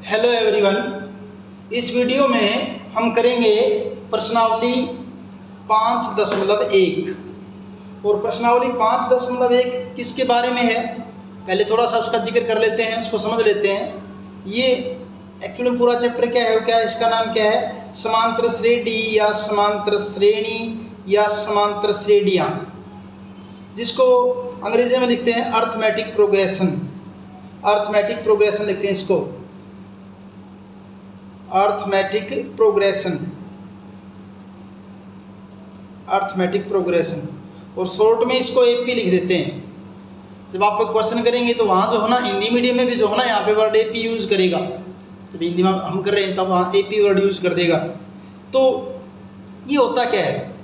Hello everyone. इस video में हम करेंगे प्रश्नावली 5.1 और प्रश्नावली 5.1 किसके बारे में है, पहले थोड़ा सा उसका जिक्र कर लेते हैं, उसको समझ लेते हैं। ये एक्चुअली पूरा चैप्टर क्या है, क्या इसका नाम क्या है, समांतर श्रेणी या समांतर श्रेणी या समांतर श्रेणियाँ, जिसको अंग्रेजी में लिखते हैं अर्थमेटिक प्रोग्रेशन। अर्थमेटिक प्रोग्रेशन लिखते हैं इसको, अर्थमेटिक प्रोग्रेशन, अर्थमेटिक प्रोग्रेशन, और शॉर्ट में इसको एपी लिख देते हैं। जब आप क्वेश्चन करेंगे तो वहाँ जो है ना, हिंदी मीडियम में भी जो है ना, यहाँ पे वर्ड एपी यूज़ करेगा। जब हिंदी में हम कर रहे हैं तब वहाँ एपी वर्ड यूज़ कर देगा। तो ये होता क्या है,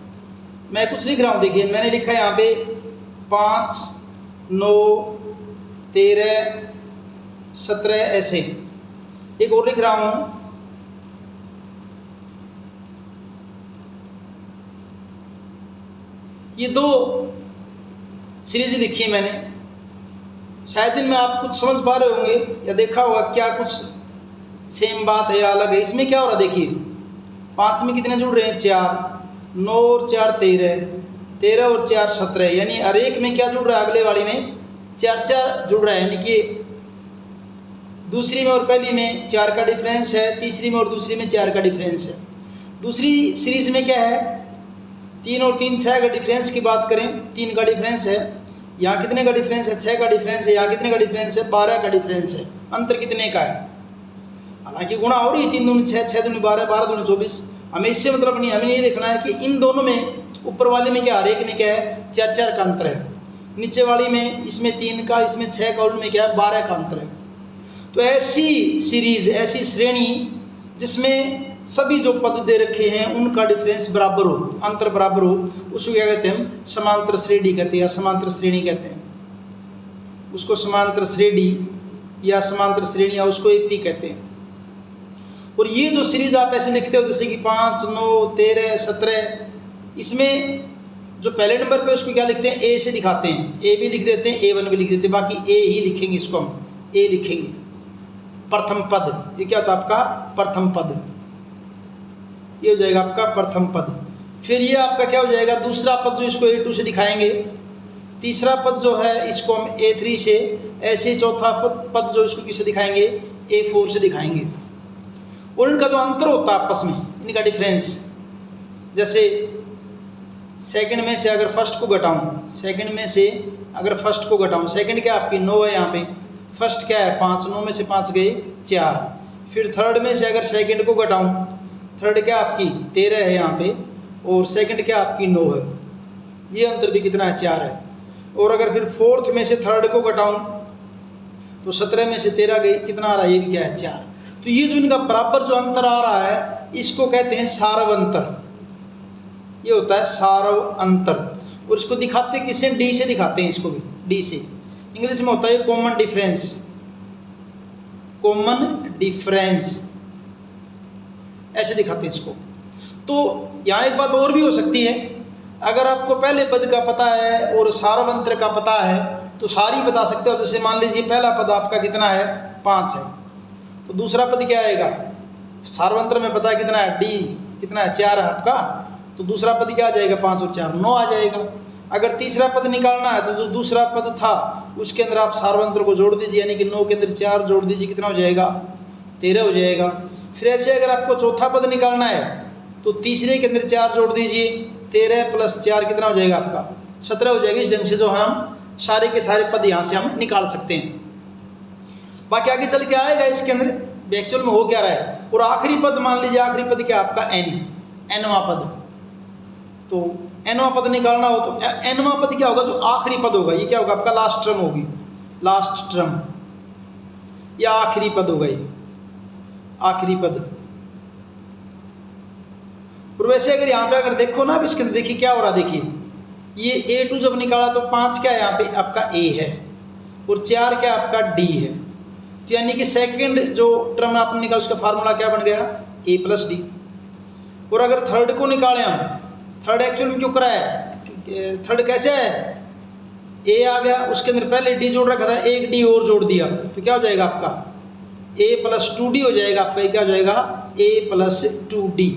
मैं कुछ लिख रहा हूँ, देखिए मैंने लिखा है यहाँ पे 5, 9, 13, 17 ऐसे। एक और लिख रहा हूँ, ये 2 सीरीज लिखी है मैंने। शायद इनमें आप कुछ समझ पा रहे होंगे या देखा होगा क्या कुछ सेम बात है या अलग है। इसमें क्या हो रहा है, देखिए 5 में कितने जुड़ रहे हैं, 4, 9 और 4 13, 13 और 4 17, यानी हर एक में क्या जुड़ रहा है, अगले वाली में 4 जुड़ रहा है। यानी कि दूसरी में और पहली में 4 का डिफरेंस है, तीसरी में और दूसरी में 4 का डिफरेंस है। दूसरी सीरीज में क्या है, 3 और 3 6 का डिफरेंस की बात करें, 3 का डिफरेंस है, यहाँ कितने का डिफरेंस है, 6 का डिफरेंस है, यहाँ कितने का डिफरेंस है, 12 का डिफरेंस है। अंतर कितने का है, हालांकि गुणा हो रही है, 3 दूनी 6, 6 दूनी 12, 12 दूनी 24। हमें इससे मतलब नहीं, हमें ये देखना है कि इन दोनों में, ऊपर वाले में क्या, हर एक में क्या है, 4 का अंतर है, नीचे वाली में इसमें 3 का, इसमें 6 का, उनमें क्या है, 12 का अंतर है। तो ऐसी सीरीज, ऐसी श्रेणी जिसमें सभी जो पद दे रखे हैं उनका डिफरेंस बराबर हो, अंतर बराबर हो, उसको क्या कहते हैं, हम समांतर श्रेणी कहते हैं या समांतर श्रेणी कहते हैं। उसको समांतर श्रेणी या समांतर श्रेणी या उसको एपी कहते हैं। और ये जो सीरीज आप ऐसे लिखते हो, जैसे कि 5, 9, 13, 17, इसमें जो पहले नंबर पे उसको क्या लिखते हैं, ए से दिखाते हैं, ए भी लिख देते हैं, A1 भी लिख देते हैं, बाकी ए ही लिखेंगे, इसको हम ए लिखेंगे। प्रथम पद, ये क्या होता है आपका, प्रथम पद, ये हो जाएगा आपका प्रथम पद। फिर ये आपका क्या हो जाएगा, दूसरा पद जो इसको A2 से दिखाएंगे, तीसरा पद जो है इसको हम A3 से, ऐसे चौथा पद जो इसको किसे दिखाएंगे, A4 से दिखाएंगे। और इनका जो अंतर होता है आपस में, इनका डिफरेंस, जैसे सेकंड में से अगर फर्स्ट को घटाऊं, सेकंड में से अगर फर्स्ट को घटाऊं, सेकंड क्या आपकी 9 है यहाँ पे, फर्स्ट क्या है 5, 9 में से 5 गए 4। फिर थर्ड में से अगर सेकंड को घटाऊं, थर्ड क्या आपकी 13 है यहाँ पे, और सेकंड क्या आपकी 9 है, ये अंतर भी कितना है, 4 है। और अगर फिर फोर्थ में से थर्ड को घटाऊं तो 17 में से 13 गई, कितना आ रहा है, ये भी क्या है, 4। तो ये जो इनका बराबर जो अंतर आ रहा है, इसको कहते हैं सारव अंतर, ये होता है सारव अंतर। और इसको दिखाते किससे, डी से दिखाते हैं, इसको भी डी से। इंग्लिश में होता है कॉमन डिफरेंस, कॉमन डिफरेंस ऐसे दिखाते हैं इसको। तो यहाँ एक बात और भी हो सकती है, अगर आपको पहले पद का पता है और सारवंतर का पता है तो सारी बता सकते हो। जैसे मान लीजिए पहला पद आपका कितना है, 5 है, तो दूसरा पद क्या आएगा, सारवंतर में पता है कितना है, डी कितना है, 4 है आपका, तो दूसरा पद क्या आ जाएगा, 5 और 4 9 आ जाएगा। अगर तीसरा पद निकालना है तो जो दूसरा पद था उसके अंदर आप सारवंतर को जोड़ दीजिए, यानी कि 9 के अंदर 4 जोड़ दीजिए, कितना हो जाएगा, 13 हो जाएगा। फिर ऐसे अगर आपको चौथा पद निकालना है तो तीसरे के अंदर 4 जोड़ दीजिए, 13 + 4 कितना हो जाएगा आपका, 17 हो जाएगा। इस ढंग से जो हम सारे के सारे पद यहाँ से हम निकाल सकते हैं। बाकी आगे चल के आएगा इसके अंदर एक्चुअल में हो क्या रहा है। और आखिरी पद मान लीजिए, आखिरी पद क्या आपका nवां पद, तो nवां पद निकालना हो तो nवां पद क्या होगा, जो आखिरी पद होगा, ये क्या होगा आपका, लास्ट टर्म होगी, लास्ट टर्म या आखिरी पद होगा, ये आखिरी पद। और वैसे अगर यहाँ पे अगर देखो ना, अब इसके अंदर देखिए क्या हो रहा, देखिए ये A2 जब निकाला तो 5 क्या है यहाँ पे आपका A है और 4 क्या आपका D है। तो यानी कि सेकंड जो टर्म आपने निकाला उसका फार्मूला क्या बन गया, A + D। और अगर थर्ड को निकालें हम, थर्ड एक्चुअल में क्यों करा है, थर्ड कैसे है, A आ गया, उसके अंदर पहले D जोड़ रखा था, एक D और जोड़ दिया, तो क्या हो जाएगा आपका ए प्लस 2d हो जाएगा आपका, क्या हो जाएगा ए प्लस 2d।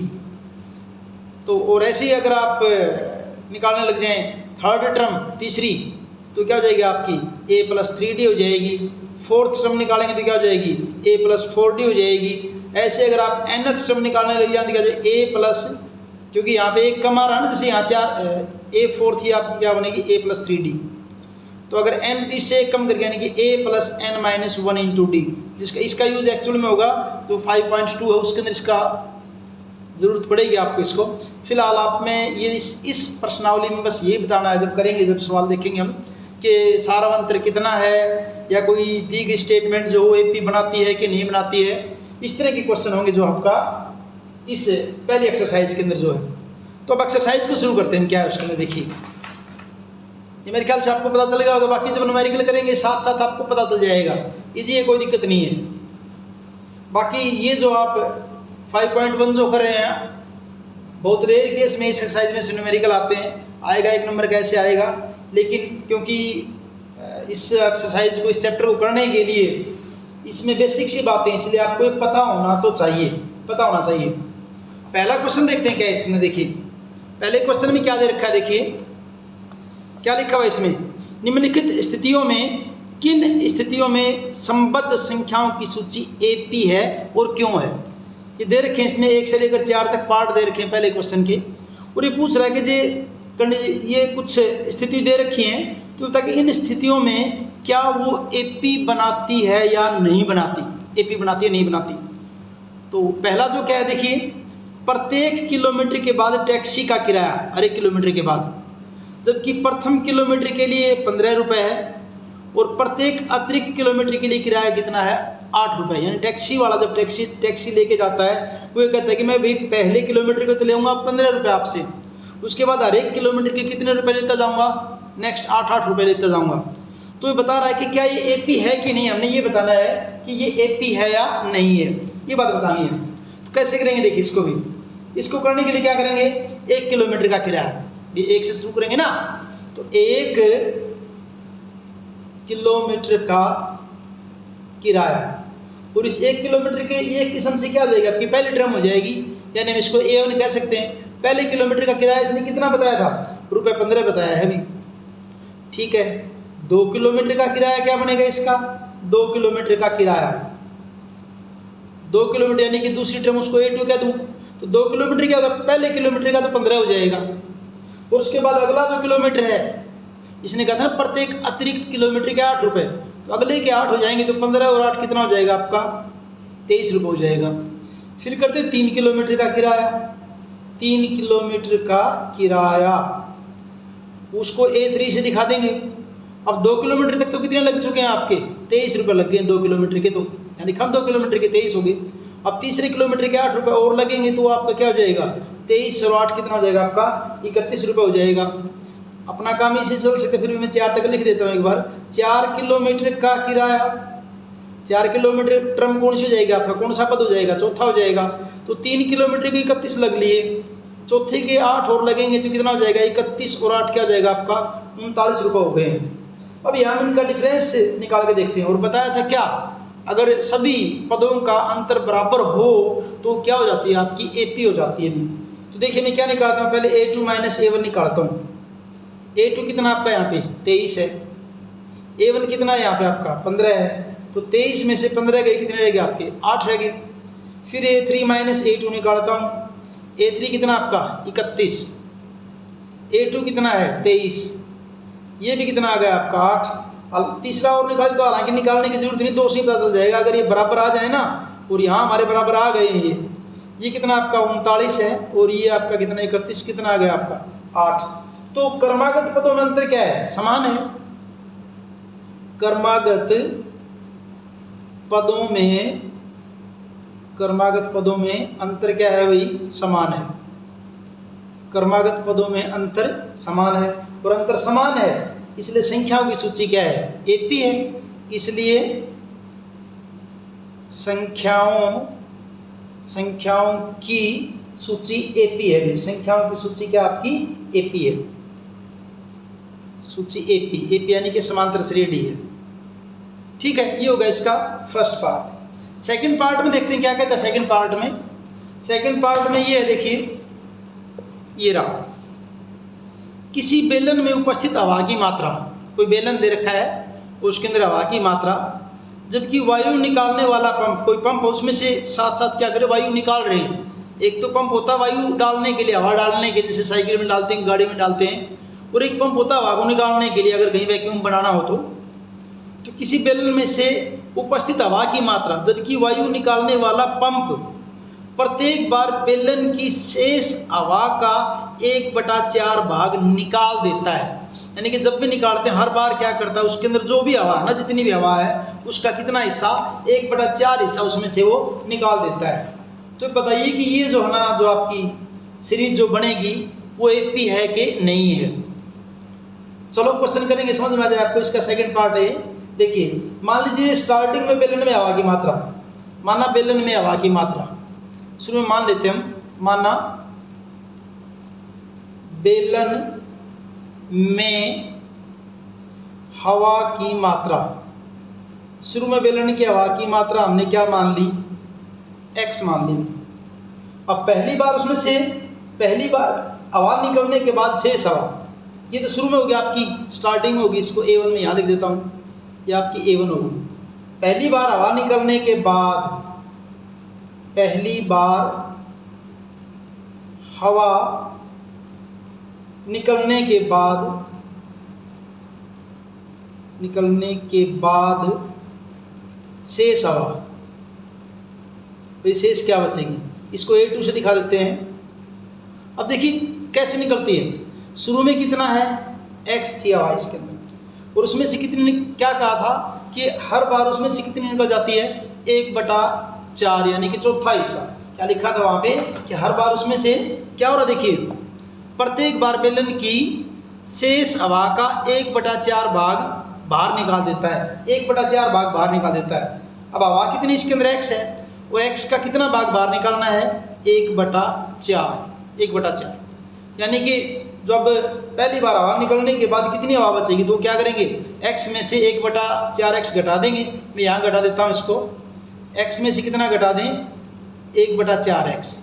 तो और ऐसे ही अगर आप निकालने लग जाएं थर्ड टर्म तीसरी, तो क्या हो जाएगी आपकी ए प्लस 3d हो जाएगी। फोर्थ टर्म निकालेंगे तो क्या हो जाएगी ए प्लस 4d हो जाएगी। ऐसे अगर आप nth टर्म निकालने लग जाए तो क्या हो जाएगा ए प्लस, क्योंकि यहाँ पे एक कम आ रहा है ना, जैसे यहाँ 4 ए फोर्थ ही आपकी क्या बनेगी ए प्लस 3d। तो अगर n इससे एक कम करके यानी कि a plus n minus 1 into d, जिसका इसका यूज एक्चुअल में होगा तो 5.2 है, उसके अंदर इसका ज़रूरत पड़ेगी आपको इसको। फिलहाल आप में ये इस प्रश्नावली में बस ये बताना है, जब करेंगे जब सवाल देखेंगे हम कि सारांतर कितना है, या कोई दी गई स्टेटमेंट जो एपी बनाती है कि नहीं बनाती है, इस तरह के क्वेश्चन होंगे जो आपका इस पहली एक्सरसाइज के अंदर जो है। तो अब एक्सरसाइज को शुरू करते हैं, क्या है उसके अंदर देखिए। ये मेरे ख्याल से आपको पता चलेगा होगा, बाकी जब न्यूमेरिकल करेंगे साथ साथ आपको पता चल जाएगा, इजी है, कोई दिक्कत नहीं है। बाकी ये जो आप 5.1 जो कर रहे हैं, बहुत रेयर केस में इस एक्सरसाइज में से न्यूमेरिकल आते हैं, आएगा 1 नंबर कैसे आएगा। लेकिन क्योंकि इस एक्सरसाइज को, इस चैप्टर को करने के लिए इसमें बेसिक सी बातें, इसलिए आपको ये पता होना तो चाहिए, पता होना चाहिए। पहला क्वेश्चन देखते हैं क्या है इसमें। देखिए पहले क्वेश्चन में क्या दे रखा है, देखिए क्या लिखा हुआ है इसमें। निम्नलिखित स्थितियों में किन स्थितियों में संबद्ध संख्याओं की सूची एपी है और क्यों है। ये दे रखे हैं इसमें 1 से लेकर 4 तक पार्ट दे रखे हैं पहले क्वेश्चन के, और ये पूछ रहा है कि ये कुछ स्थिति दे रखी हैं, तो ताकि इन स्थितियों में क्या वो एपी बनाती है या नहीं बनाती, एपी बनाती है नहीं बनाती। तो पहला जो क्या है देखिए, प्रत्येक किलोमीटर के बाद टैक्सी का किराया, हर एक किलोमीटर के बाद, जबकि प्रथम किलोमीटर के लिए 15 रुपये है और प्रत्येक अतिरिक्त किलोमीटर के लिए किराया कितना है 8 रुपये। यानी टैक्सी वाला जब टैक्सी लेके जाता है वो ये कहता है कि मैं भाई पहले किलोमीटर को तो लेऊंगा 15 रुपये आपसे, उसके बाद हर एक किलोमीटर के कितने रुपए लेता जाऊंगा, नेक्स्ट 8 रुपये लेता जाऊंगा। तो ये बता रहा है कि क्या ये एपी है कि नहीं, हमने ये बताना है कि ये एपी है या नहीं है, ये बात बतानी है। तो कैसे करेंगे देखिए इसको भी, इसको करने के लिए क्या करेंगे, 1 किलोमीटर का किराया, ये 1 से शुरू करेंगे ना, तो 1 किलोमीटर का किराया, और इस 1 किलोमीटर के ये किस्म से क्या हो जाएगी आपकी पहली टर्म हो जाएगी, यानी हम इसको A1 कह सकते हैं। पहले किलोमीटर का किराया इसने कितना बताया था, ₹15 बताया है अभी, ठीक है। 2 किलोमीटर का किराया क्या बनेगा इसका, 2 किलोमीटर का किराया, 2 किलोमीटर यानी कि दूसरी टर्म उसको A2 कह दूँ, तो 2 किलोमीटर क्या होगा, पहले किलोमीटर का तो 15 हो जाएगा, और उसके बाद अगला जो किलोमीटर है इसने कहा था ना प्रत्येक अतिरिक्त किलोमीटर के 8 रुपये, तो अगले के 8 हो जाएंगे, तो 15 और 8 कितना हो जाएगा आपका 23 रुपये हो जाएगा। फिर करते 3 किलोमीटर का किराया, 3 किलोमीटर का किराया उसको A3 से दिखा देंगे। अब 2 किलोमीटर तक तो कितने लग चुके हैं आपके 23 रुपये लग गए 2 किलोमीटर के, तो यानी हम 2 किलोमीटर के 23 हो गए। अब तीसरे किलोमीटर के 8 रुपये और लगेंगे, तो आपका क्या हो जाएगा 23 और 8 कितना हो जाएगा आपका 31 रुपये हो जाएगा। अपना काम इसी चल सकते, फिर भी मैं 4 तक लिख देता हूँ एक बार। 4 किलोमीटर का किराया, 4 किलोमीटर टर्म कौन सी हो जाएगी आपका, कौन सा पद हो जाएगा, चौथा हो जाएगा। तो 3 किलोमीटर के 31 लग लिए, चौथे के 8 और लगेंगे तो कितना हो जाएगा 31 और 8 क्या हो जाएगा आपका 39 रुपये हो गए। अब यहाँ हम इनका डिफरेंस निकाल के देखते हैं। और बताया था क्या, अगर सभी पदों का अंतर बराबर हो तो क्या हो जाती है आपकी एपी हो जाती है। तो देखिए मैं क्या निकालता हूँ, पहले A2 माइनस A1 निकालता हूँ। A2 कितना आपका यहाँ पे 23 है, A1 कितना है यहाँ पे आपका 15 है, तो 23 में से 15 गए कितने रह गए आपके 8 रह गए। फिर A3 माइनस A2 निकालता हूँ, A3 कितना आपका 31, A2 कितना है 23, ये भी कितना आ गया आपका 8। तीसरा और निकाल दो, हालांकि निकालने की जरूरत नहीं, 2 से ही पता चल जाएगा। अगर ये बराबर आ जाए ना, और यहाँ हमारे बराबर आ गए हैं, ये कितना आपका 39 है और ये आपका कितना 31, कितना आ गया आपका 8। तो क्रमागत पदों में अंतर क्या है, समान है। क्रमागत पदों में अंतर क्या है भाई, समान है। क्रमागत पदों में अंतर समान है, और अंतर समान है इसलिए संख्याओं की सूची क्या है एपी है, इसलिए संख्याओं की सूची एपी है। संख्याओं की सूची क्या आपकी एपी है, सूची एपी यानी कि समांतर श्रेणी है। ठीक है, ये होगा इसका फर्स्ट पार्ट। सेकंड पार्ट में देखते हैं क्या कहता है सेकंड पार्ट में। सेकंड पार्ट में ये है, देखिए ये रहा, किसी बेलन में उपस्थित हवा की मात्रा, कोई बेलन दे रखा है उसके अंदर हवा की मात्रा, जबकि वायु निकालने वाला पंप, कोई पंप उसमें से साथ साथ क्या करे वायु निकाल रहे हैं। एक तो पंप होता है वायु डालने के लिए, हवा डालने के लिए, जैसे साइकिल में डालते हैं, गाड़ी में डालते हैं, और एक पंप होता है हवा को निकालने के लिए अगर कहीं वैक्यूम बनाना हो तो किसी बेलन में से उपस्थित हवा की मात्रा, जबकि वायु निकालने वाला पंप प्रत्येक बार बेलन की शेष हवा का 1/4 भाग निकाल देता है। यानी कि जब भी निकालते हैं हर बार क्या करता है, उसके अंदर जो भी हवा है ना, जितनी भी हवा है उसका कितना हिस्सा, 1/4 हिस्सा उसमें से वो निकाल देता है। तो बताइए कि ये जो है ना, जो आपकी सीरीज जो बनेगी वो एपी है कि नहीं है। चलो क्वेश्चन करेंगे, समझ में आ जाए आपको। इसका सेकंड पार्ट है, देखिए मान लीजिए स्टार्टिंग में बेलन में हवा की मात्रा, माना बेलन में हवा की मात्रा शुरू में मान लेते हैं हम, माना बेलन में हवा की मात्रा, शुरू में बेलन की हवा की मात्रा हमने क्या मान ली, x मान ली। अब पहली बार उसमें से, पहली बार हवा निकलने के बाद शेष हवा, ये तो शुरू में होगी आपकी, स्टार्टिंग में होगी, इसको A1 में यहाँ लिख देता हूँ, ये आपकी A1 होगी। पहली बार हवा निकलने के बाद, पहली बार हवा निकलने के बाद शेष हवा, तो शेष क्या बचेगी, इसको A2 से दिखा देते हैं। अब देखिए कैसे निकलती है, शुरू में कितना है, x थी हवा इसके अंदर, और उसमें से कितनी, क्या कहा था कि हर बार उसमें से कितनी निकल जाती है, 1/4, यानी कि चौथा हिस्सा। क्या लिखा था वहां पे कि हर बार उसमें से क्या हो रहा, देखिए प्रत्येक बार बेलन की शेष हवा का 1/4 भाग बाहर निकाल देता है, 1/4 भाग बाहर निकाल देता है। अब हवा कितनी इसके अंदर x है, और x का कितना भाग बाहर निकालना है, 1/4, यानी कि जब पहली बार हवा निकलने के बाद कितनी हवा बचेगी, तो क्या करेंगे, x में से 1/4x घटा देंगे। मैं यहाँ घटा देता हूँ इसको, x में से कितना घटा दें, 1/4x,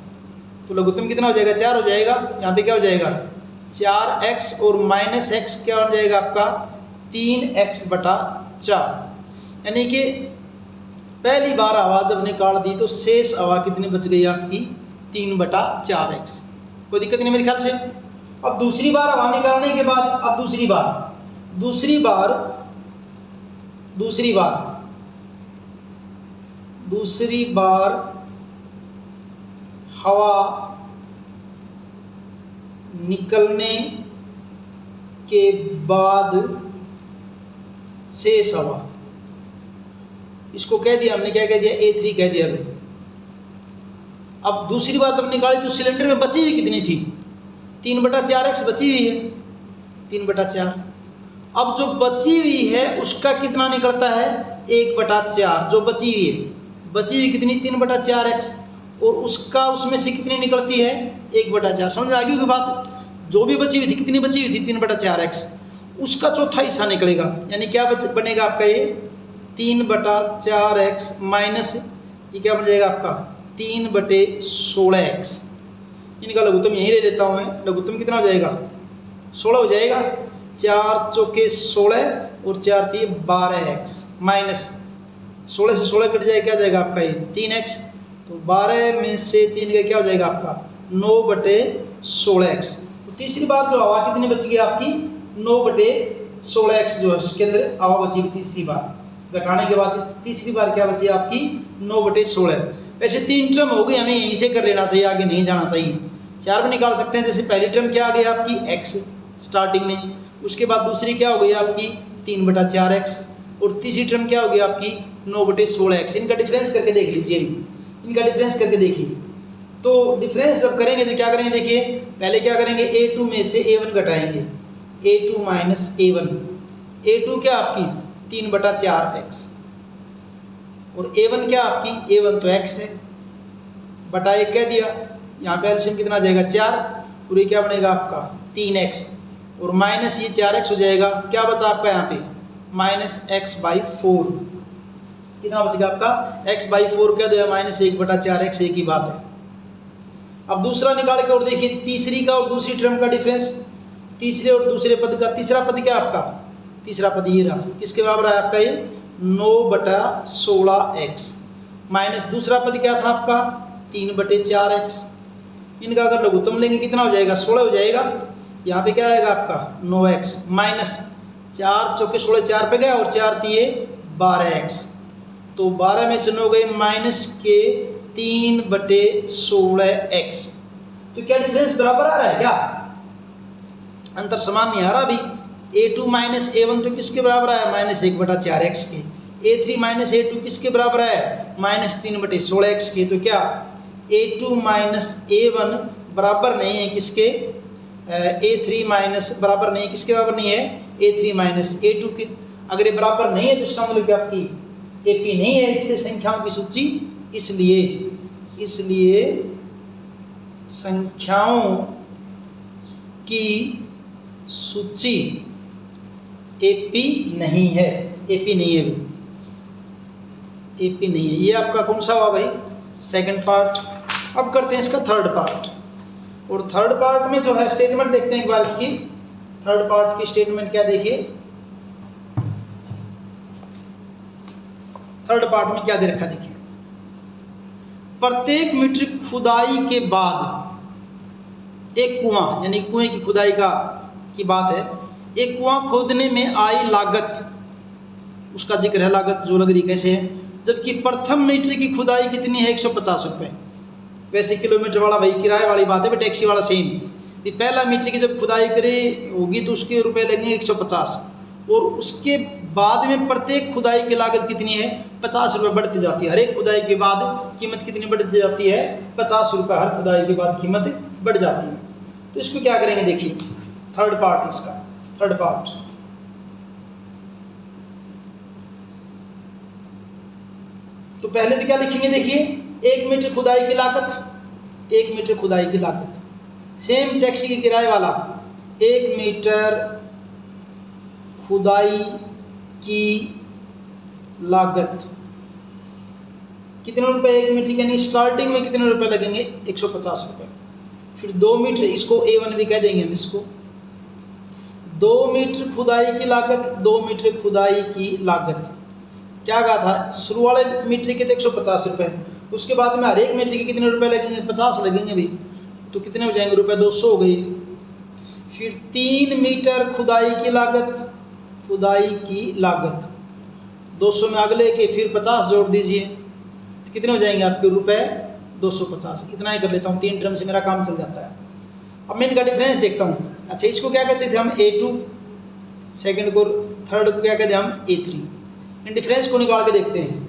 तो लघुत्तम कितना हो जाएगा, 4 हो जाएगा। यहाँ पे क्या हो जाएगा, 4x और माइनस x क्या हो जाएगा आपका, 3x/4, यानी कि पहली बार हवा जब निकाल दी तो शेष हवा कितनी बच गई आपकी, 3/4x। कोई दिक्कत नहीं मेरे ख्याल से। अब दूसरी बार हवा निकालने के बाद, अब दूसरी बार हवा निकलने के बाद शेष हवा, इसको कह दिया हमने, क्या कह दिया, A3 कह दिया भाई। अब दूसरी बार जब निकाली तो सिलेंडर में बची हुई कितनी थी, 3/4x बची हुई है, 3/4। अब जो बची हुई है उसका कितना निकलता है, 1/4, जो बची हुई कितनी, 3/4x, और उसका उसमें से कितनी निकलती है, 1/4। समझ आ गई की बात, जो भी बची हुई थी, कितनी बची हुई थी, 3/4x, उसका चौथा हिस्सा निकलेगा, यानी क्या बनेगा आपका, ये 3/4x माइनस ये क्या बन जाएगा आपका, 3/16x। इनका लघुत्तम यहीं ले लेता हूँ मैं, लघुत्तम कितना हो जाएगा, 16 हो जाएगा, 4 चौके 16 और 4 3 12x, माइनस 16 से 16 कट जाएगा, क्या जाएगा आपका ये 3x, तो 12 में से 3 का क्या हो जाएगा आपका 9/16x। तो तीसरी बार जो हवा कितनी बच गई आपकी, 9/16x जो है उसके अंदर हवा बची तीसरी बार, घटाने के बाद तीसरी बार क्या बची आपकी 9/16। वैसे 3 टर्म हो गई, हमें यहीं से कर लेना चाहिए, आगे नहीं जाना चाहिए। 4 भी निकाल सकते हैं, जैसे पहली टर्म क्या आ गई आपकी x स्टार्टिंग में, उसके बाद दूसरी क्या हो गई आपकी 3/4x, और तीसरी टर्म क्या हो गई आपकी 9/16x। इनका डिफरेंस करके देख लीजिए, इनका डिफरेंस करके देखिए। तो डिफरेंस जब करेंगे तो क्या करेंगे, देखिए पहले क्या करेंगे, A2 में से A1 घटाएंगे, A2 माइनस A1, A2 क्या आपकी 3/4x, और A1 क्या आपकी, A1 तो x है, बटा 1 कह दिया, यहाँ पे एलसीएम कितना आ जाएगा 4, और ये क्या बनेगा आपका 3x, और माइनस ये 4x हो जाएगा, क्या बचा आपका यहाँ पे -x/4। कितना बच गया आपका x/4 कह दो या -1/4x, एक ही बात है। अब दूसरा निकाल के और देखिए तीसरी का और दूसरी टर्म का डिफरेंस, तीसरे और दूसरे पद का। तीसरा पद क्या आपका, तीसरा पद ये रहा, किसके बराबर है आपका ये 9/16x, माइनस दूसरा पद क्या था आपका 3/4x। इनका अगर लघुत्तम लेंगे कितना हो जाएगा 16 हो जाएगा। यहाँ पे क्या आएगा आपका 9x माइनस 4 चौके 16, 4 पे गया और 4 तिये 12x, तो 12 में से 9 गए माइनस के 3/16x। तो क्या डिफरेंस बराबर आ रहा है, क्या अंतर समान नहीं आ रहा अभी। a2 माइनस a1 तो किसके बराबर आया -1/4x के, a3 माइनस a2 किसके बराबर है -3/16x के। तो क्या a2 माइनस a1 बराबर नहीं है किसके, a3 माइनस बराबर नहीं है किसके बराबर नहीं है a3 माइनस a2 के। अगर ये बराबर नहीं है तो इसका मतलब क्या आपकी AP नहीं है इसलिए संख्याओं की सूची, इसलिए संख्याओं की सूची AP नहीं है, AP नहीं है भाई, AP नहीं है। ये आपका कौन सा हुआ भाई सेकंड पार्ट। अब करते हैं इसका थर्ड पार्ट, और थर्ड पार्ट में जो है स्टेटमेंट देखते हैं एक बार इसकी। थर्ड पार्ट की स्टेटमेंट क्या देखिए, थर्ड पार्ट में क्या दे रखा देखिए, प्रत्येक मीटर खुदाई के बाद एक कुआं, यानी कुएं की खुदाई की बात है, एक कुआं खोदने में आई लागत, उसका जिक्र है लागत जो लग रही कैसे है, जबकि प्रथम मीटर की खुदाई कितनी है 150 रुपये। वैसे किलोमीटर वाला भाई किराए वाली बात है, भाई टैक्सी वाला सेम। ये पहला मीटर की जब खुदाई करे होगी तो उसके रुपए लगेंगे 150, और उसके बाद में प्रत्येक खुदाई की लागत कितनी है 50 रुपये बढ़ती जाती है। हर एक खुदाई के बाद कीमत कितनी बढ़ती जाती है 50 रुपये, हर खुदाई के बाद कीमत बढ़ जाती है। तो इसको क्या करेंगे देखिए, थर्ड पार्ट इसका, थर्ड पार्ट तो पहले तो क्या लिखेंगे देखिए, 1 मीटर खुदाई की लागत, 1 मीटर खुदाई की लागत, सेम टैक्सी के किराए वाला, 1 मीटर खुदाई की लागत कितने रुपए 1 मीटर, यानी स्टार्टिंग में कितने रुपए लगेंगे 150 रुपये। फिर 2 मीटर, इसको A1 भी कह देंगे हम इसको, 2 मीटर खुदाई की लागत, 2 मीटर खुदाई की लागत क्या कहा था, शुरू वाले मीटर के थे 150 रुपये, उसके बाद में हर एक मीटर के कितने रुपए लगेंगे 50 लगेंगे भी, तो कितने हो जाएंगे रुपए 200 हो गई। फिर 3 मीटर खुदाई की लागत, खुदाई की लागत 200 में अगले के फिर 50 जोड़ दीजिए, तो कितने हो जाएंगे आपके रुपए 250। इतना ही कर लेता हूँ, 3 टर्म से मेरा काम चल जाता है। अब मैं इनका डिफरेंस देखता हूँ। अच्छा, इसको क्या कहते थे हम A2, सेकंड को, थर्ड को क्या कहते हैं हम A3। इन डिफरेंस को निकाल के देखते हैं,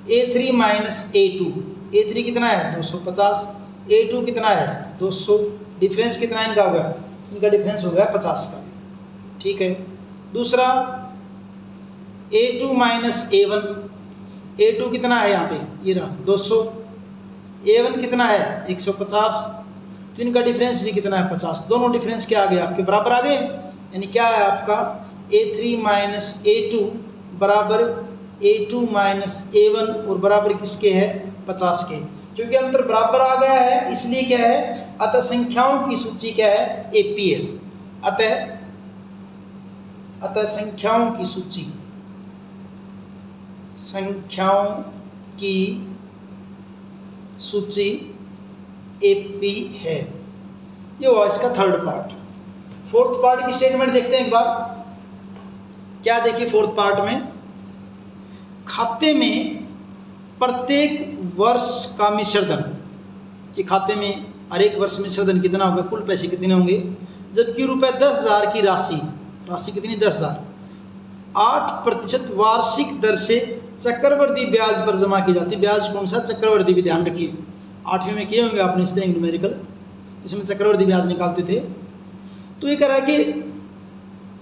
A3 माइनस A2, A3 कितना है 250, A2 कितना है 200, डिफरेंस कितना इनका होगा, इनका डिफरेंस हो गया 50 का, ठीक है। दूसरा A2 माइनस A1, A2 कितना है यहाँ पे ये रहा 200, A1 कितना है 150, तो इनका डिफरेंस भी कितना है 50। दोनों डिफरेंस क्या आ गए आपके बराबर आ गए, यानी क्या है आपका A3 माइनस A2 बराबर A2 माइनस A1, और बराबर किसके है 50 के। क्योंकि अंतर बराबर आ गया है इसलिए क्या है, अतः संख्याओं की सूची क्या है AP है। अतः संख्याओं की सूची, संख्याओं की सूची AP है। ये हुआ इसका थर्ड पार्ट। फोर्थ पार्ट की स्टेटमेंट देखते हैं एक बार, क्या देखिए फोर्थ पार्ट में, खाते में प्रत्येक वर्ष का मिश्र धन, कि खाते में हर एक वर्ष मिश्र धन कितना होगा, कुल पैसे कितने होंगे, जबकि रुपए 10,000 की राशि कितनी 10,000 8% वार्षिक दर से चक्रवर्ती ब्याज पर जमा की जाती है। ब्याज कौन सा, चक्रवर्ती भी, ध्यान रखिए 8वीं में किए होंगे आपने इस तरह न्यूमेरिकल, जिसमें चक्रवर्ती ब्याज निकालते थे। तो ये कह रहा है कि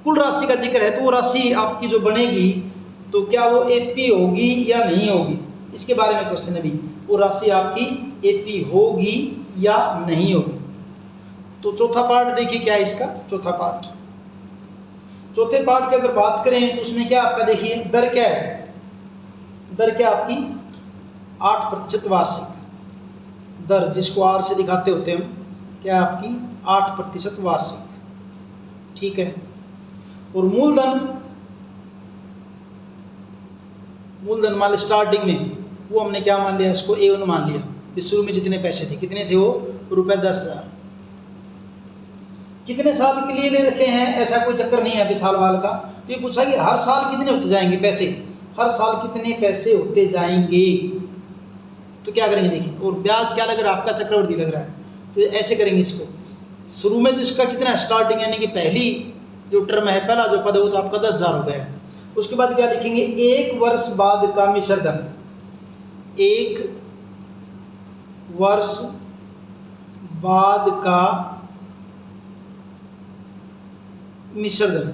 कुल राशि का जिक्र है, तो वो राशि आपकी जो बनेगी तो क्या वो AP होगी या नहीं होगी, इसके बारे में क्वेश्चन है भी, वो राशि आपकी AP होगी या नहीं होगी। तो चौथा पार्ट देखिए क्या है इसका, चौथा पार्ट, चौथे पार्ट की अगर बात करें तो उसमें क्या आपका देखिए दर क्या है, दर क्या आपकी 8% वार्षिक दर, जिसको आर से दिखाते होते हम, क्या आपकी 8% वार्षिक, ठीक है। और मूलधन मान लिया स्टार्टिंग में, वो हमने क्या मान लिया, इसको A1 मान लिया। फिर शुरू में जितने पैसे थे, कितने थे वो, ₹10,000। कितने साल के लिए ले रखे हैं, ऐसा कोई चक्कर नहीं है अभी साल वाल का। तो ये पूछा कि हर साल कितने होते जाएंगे पैसे, हर साल कितने पैसे होते जाएंगे, तो क्या करेंगे देखिए। और ब्याज क्या लग रहा है आपका, चक्रवृद्धि लग रहा है, तो ऐसे करेंगे इसको। शुरू में तो इसका कितना स्टार्टिंग, यानी कि पहली जो टर्म है, पहला जो पद है, वो तो आपका 10,000 हो गया है। उसके बाद क्या लिखेंगे, 1 वर्ष बाद का मिश्र धन, 1 वर्ष बाद का मिश्र धन।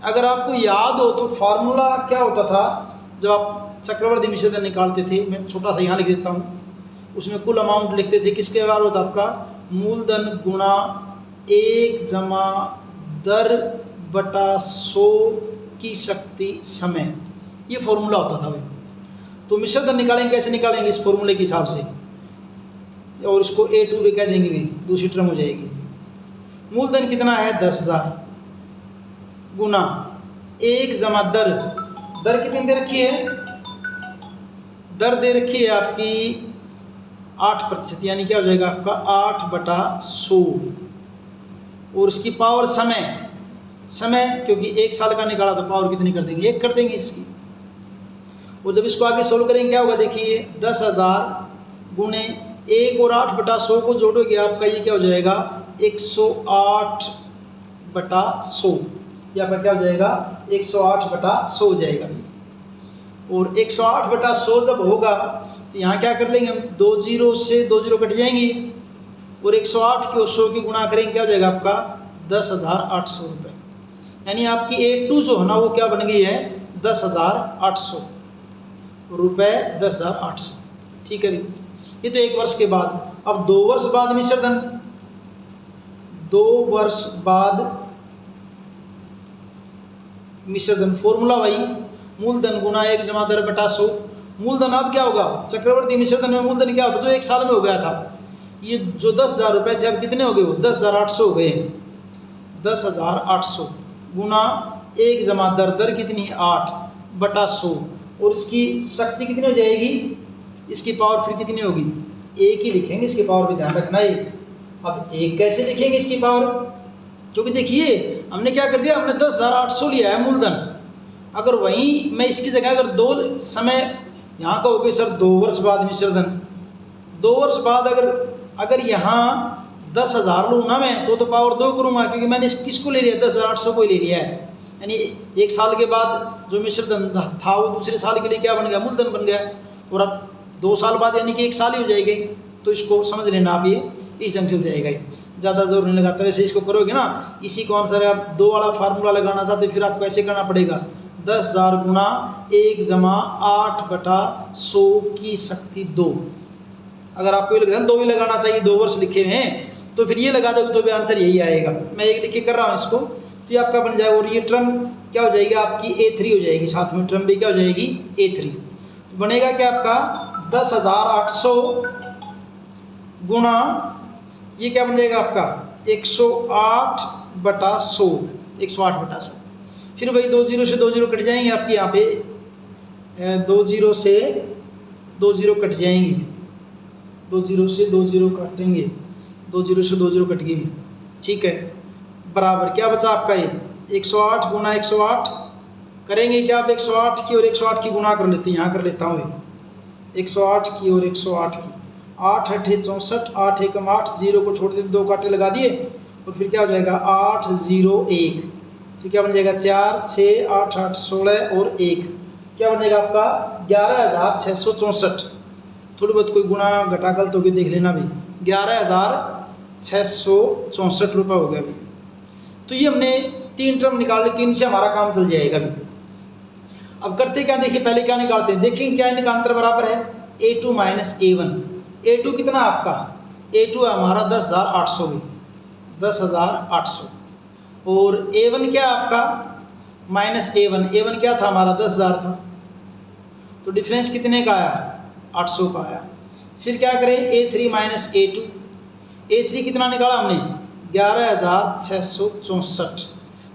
अगर आपको याद हो तो फार्मूला क्या होता था, जब आप चक्रवर्ती मिश्र धन निकालते थे, मैं छोटा सा यहाँ लिख देता हूँ, उसमें कुल अमाउंट लिखते थे, किसके बराबर होता आपका, मूलधन गुणा 1 जमा दर बटा 100 की शक्ति समय, ये फॉर्मूला होता था भाई। तो मिश्र धन निकालेंगे, कैसे निकालेंगे, इस फॉर्मूले के हिसाब से, और इसको A2 भी कह देंगे भी, दूसरी टर्म हो जाएगी। मूलधन कितना है 10,000 गुना 1 जमा दर, दर कितनी दे रखी है, दर दे रखी है आपकी 8%, यानी क्या हो जाएगा आपका 8/100, और इसकी पावर समय क्योंकि 1 साल का निकाला तो पावर कितनी कर देंगे, 1 कर देंगे इसकी। और जब इसको आगे सोल्व करेंगे क्या होगा, देखिए 10,000 गुणे 1 और 8/100 को जोड़ोगे आपका ये क्या हो जाएगा 108/100, या आपका क्या हो जाएगा 108/100 हो जाएगा। और 108/100 जब होगा तो यहाँ क्या कर लेंगे हम, 2 जीरो से 2 जीरो कट जाएंगी, और 108 की और 100 की गुणा करेंगे, क्या हो जाएगा आपका 10,800 रुपये। यानी आपकी A2 जो है ना, वो क्या बन गई है 10,800 रुपये, 10,800, ठीक है। ये तो 1 वर्ष के बाद। अब 2 वर्ष बाद मिश्र धन, 2 वर्ष बाद मिश्र धन, फॉर्मूला वही, मूलधन गुना 1 जमा दर बटा 100। मूलधन अब क्या होगा, चक्रवर्ती मिश्र धन में मूलधन क्या होता, जो 1 साल में हो गया था, ये जो 10,000 रुपये थे अब कितने हो गए, 10,800 हो गए, 10,800 गुना 1 जमा दर कितनी 8/100, और इसकी शक्ति कितनी हो जाएगी, इसकी पावर फिर कितनी होगी, 1 ही लिखेंगे, इसकी पावर भी ध्यान रखना है। अब 1 कैसे लिखेंगे इसकी पावर, क्योंकि देखिए हमने क्या कर दिया, हमने 10,800 लिया है मूलधन। अगर वहीं मैं इसकी जगह अगर 2 समय यहाँ कहोगे सर 2 वर्ष बाद मिश्र धन, 2 वर्ष बाद अगर यहाँ 10,000 लूँ ना मैं, तो पावर 2 करूँगा, क्योंकि मैंने किसको ले लिया, 10,800 को ले लिया है। यानी 1 साल के बाद जो मिश्र धन था वो दूसरे साल के लिए क्या बन गया, मूलधन बन गया। और अब 2 साल बाद यानी कि 1 साल ही हो जाएगी, तो इसको समझ लेना आप, ये इस ढंग से हो जाएगा, ज़्यादा जोर नहीं लगाता। वैसे इसको करोगे ना, इसी को आंसर है, आप 2 वाला फार्मूला लगाना चाहते फिर आपको ऐसे करना पड़ेगा, 10,000 गुना 1 जमा 8/100 की शक्ति 2। अगर आपको ये लगता है 2 ही लगाना चाहिए, 2 वर्ष लिखे हुए हैं, तो फिर ये लगा दोगे तो भी आंसर यही आएगा। मैं 1 लिख के कर रहा हूँ इसको, तो ये आपका बन जाएगा। और ये टर्म क्या हो जाएगी आपकी A3 हो जाएगी, साथ में टर्म भी क्या हो जाएगी A3। तो बनेगा क्या आपका 10,800 गुना ये क्या बन जाएगा आपका 108/100, 108/100। फिर भाई 2 जीरो से 2 जीरो कट जाएंगे आपके यहाँ पे, 2 जीरो से 2 जीरो कट जाएंगे, 2 जीरो से 2 जीरो कटेंगे, 2 जीरो से 2 जीरो कट गई, ठीक है। बराबर क्या बचा आपका ये 108 गुना 108 करेंगे क्या आप, 108 की और 108 की गुणा कर लेते हैं, यहाँ कर लेता हूँ 108 की और 108 की, 8 8 64, 8 1 8, जीरो को छोड़ देते 2 कांटे लगा दिए, और फिर क्या हो जाएगा 8 0 1, तो क्या बन जाएगा 4 6 8 8 16 और 1, क्या बन जाएगा आपका 11,664। थोड़ी बहुत कोई गुणा घटा गलत होगी देख लेना भाई, 11,664 रुपये हो गया भाई। तो ये हमने 3 टर्म निकाल ली, 3 से हमारा काम चल जाएगा भाई। अब करते क्या, देखिए पहले क्या निकालते हैं, देखेंगे क्या इनका अंतर बराबर है, A2 माइनस A1। A2 कितना आपका, A2 है हमारा 10,800 भी, 10,800, और A1 क्या आपका माइनस A1, A1 क्या था हमारा 10,000 था, तो तो डिफरेंस कितने का आया, 800 का आया। फिर क्या करें, A3 माइनस A2, A3 कितना निकाला हमने, 11,664,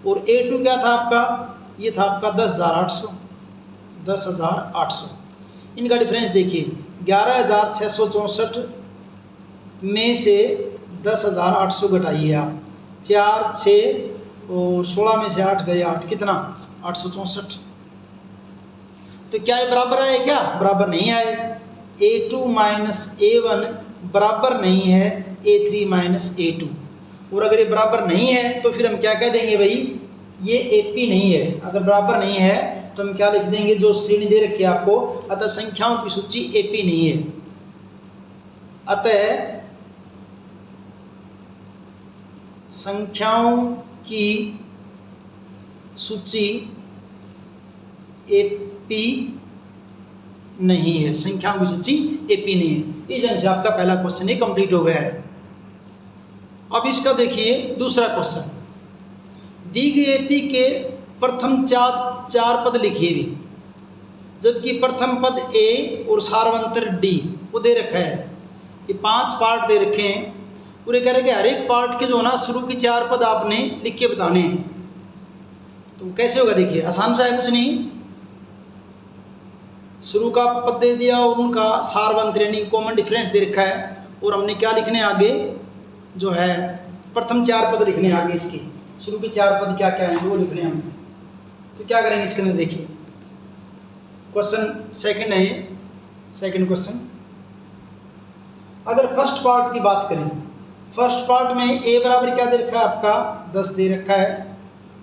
और A2 क्या था आपका, ये था आपका 10,800। इनका डिफरेंस देखिए, 11,664 में से 10,800 घटाइए आप, 4 6 और 16 में से 8 गए 8, कितना 864। तो क्या ये बराबर आए, क्या बराबर नहीं आए। A2 माइनस A1 बराबर नहीं है A3 माइनस A2, और अगर ये बराबर नहीं है तो फिर हम क्या कह देंगे भाई, ये AP नहीं है। अगर बराबर नहीं है तो हम क्या लिख देंगे, जो श्रेणी दे रखी है आपको, अतः संख्याओं की सूची AP नहीं है। अतः संख्याओं की सूची AP नहीं है, संख्याओं की सूची AP नहीं है। इस ढंग से आपका पहला क्वेश्चन ही कंप्लीट हो गया है। अब इसका देखिए दूसरा क्वेश्चन, दी गई AP के प्रथम चार पद लिखिए भी, जबकि प्रथम पद A और सार्वंतर D वो दे रखा है। ये 5 पार्ट दे रखे हैं, पूरे कह रहे कि हर एक पार्ट के जो ना शुरू की 4 पद आपने लिख के बताने हैं। तो कैसे होगा, देखिए आसान सा है, कुछ नहीं, शुरू का पद दे दिया और उनका सारवंत यानी कॉमन डिफरेंस दे रखा है, और हमने क्या लिखने आगे, जो है प्रथम 4 पद लिखने आगे, इसके शुरू के 4 पद क्या क्या हैं वो लिखने हमने। तो क्या करेंगे इसके अंदर, देखिए क्वेश्चन सेकंड है, सेकंड क्वेश्चन। अगर फर्स्ट पार्ट की बात करें, फर्स्ट पार्ट में A बराबर क्या दे रखा है आपका, 10 दे रखा है,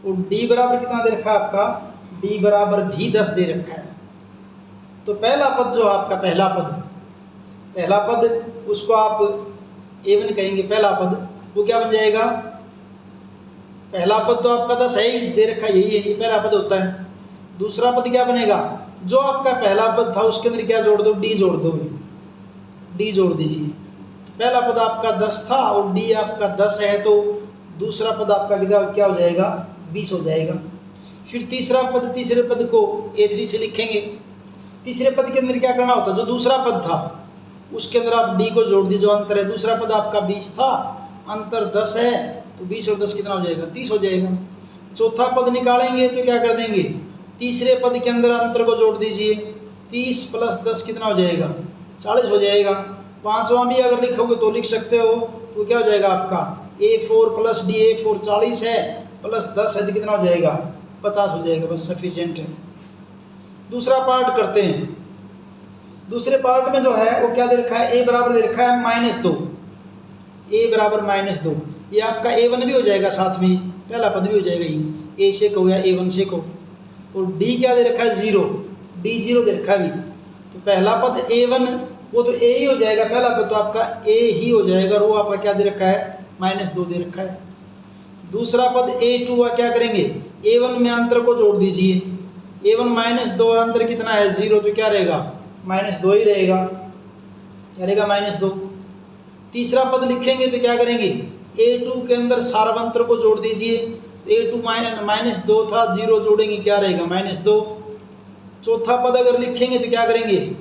और D बराबर कितना दे रखा है आपका, D बराबर भी 10 दे रखा है। तो पहला पद जो आपका, पहला पद उसको आप A1 कहेंगे, पहला पद वो क्या बन जाएगा, पहला पद तो आपका 10 है ही, दे रखा यही है, ये पहला पद होता है। दूसरा पद क्या बनेगा, जो आपका पहला पद था उसके अंदर क्या जोड़ दो, D जोड़ दो, D जोड़ दीजिए। तो पहला पद आपका 10 था और D आपका 10 है, तो दूसरा पद आपका क्या हो जाएगा, 20 हो जाएगा। फिर तीसरा पद, तीसरे पद को A3 से लिखेंगे। तीसरे पद के अंदर क्या करना होता है, जो दूसरा पद था उसके अंदर आप D को जोड़ दीजिए, जो अंतर है, दूसरा पद आपका 20 था, अंतर 10 है, तो 20 और 10 कितना हो जाएगा, 30 हो जाएगा। चौथा पद निकालेंगे तो क्या कर देंगे, तीसरे पद के अंदर अंतर को जोड़ दीजिए, 30 प्लस 10 कितना हो जाएगा, 40 हो जाएगा। पांचवा भी अगर लिखोगे तो लिख सकते हो, तो क्या हो जाएगा आपका, A4 प्लस D, A4 40 है, प्लस 10 है, तो कितना हो जाएगा, 50 हो जाएगा, बस सफिशिएंट है। दूसरा पार्ट करते हैं। दूसरे पार्ट में जो है वो क्या दे रखा है, A बराबर दे रखा है -2, A बराबर -2, ये आपका A1 भी हो जाएगा, साथ में पहला पद भी हो जाएगा, ही A से कहो या A1 से कहो। और D क्या दे रखा है, 0, D 0 दे रखा है भी, तो पहला पद A1 वो तो A ही हो जाएगा, पहला पद तो आपका A ही हो जाएगा, और वो आपका क्या दे रखा है, -2 दे रखा है। दूसरा पद A2 हुआ, क्या करेंगे, A1 में अंतर को जोड़ दीजिए, A1 -2 अंतर कितना है, 0, तो क्या रहेगा, -2 ही रहेगा, क्या रहेगा, -2। तीसरा पद लिखेंगे तो क्या करेंगे, A2 के अंदर सार्वंतर को जोड़ दीजिए, A2 -2 था, 0 जोड़ेंगे, क्या रहेगा, -2। चौथा पद अगर लिखेंगे तो क्या करेंगे,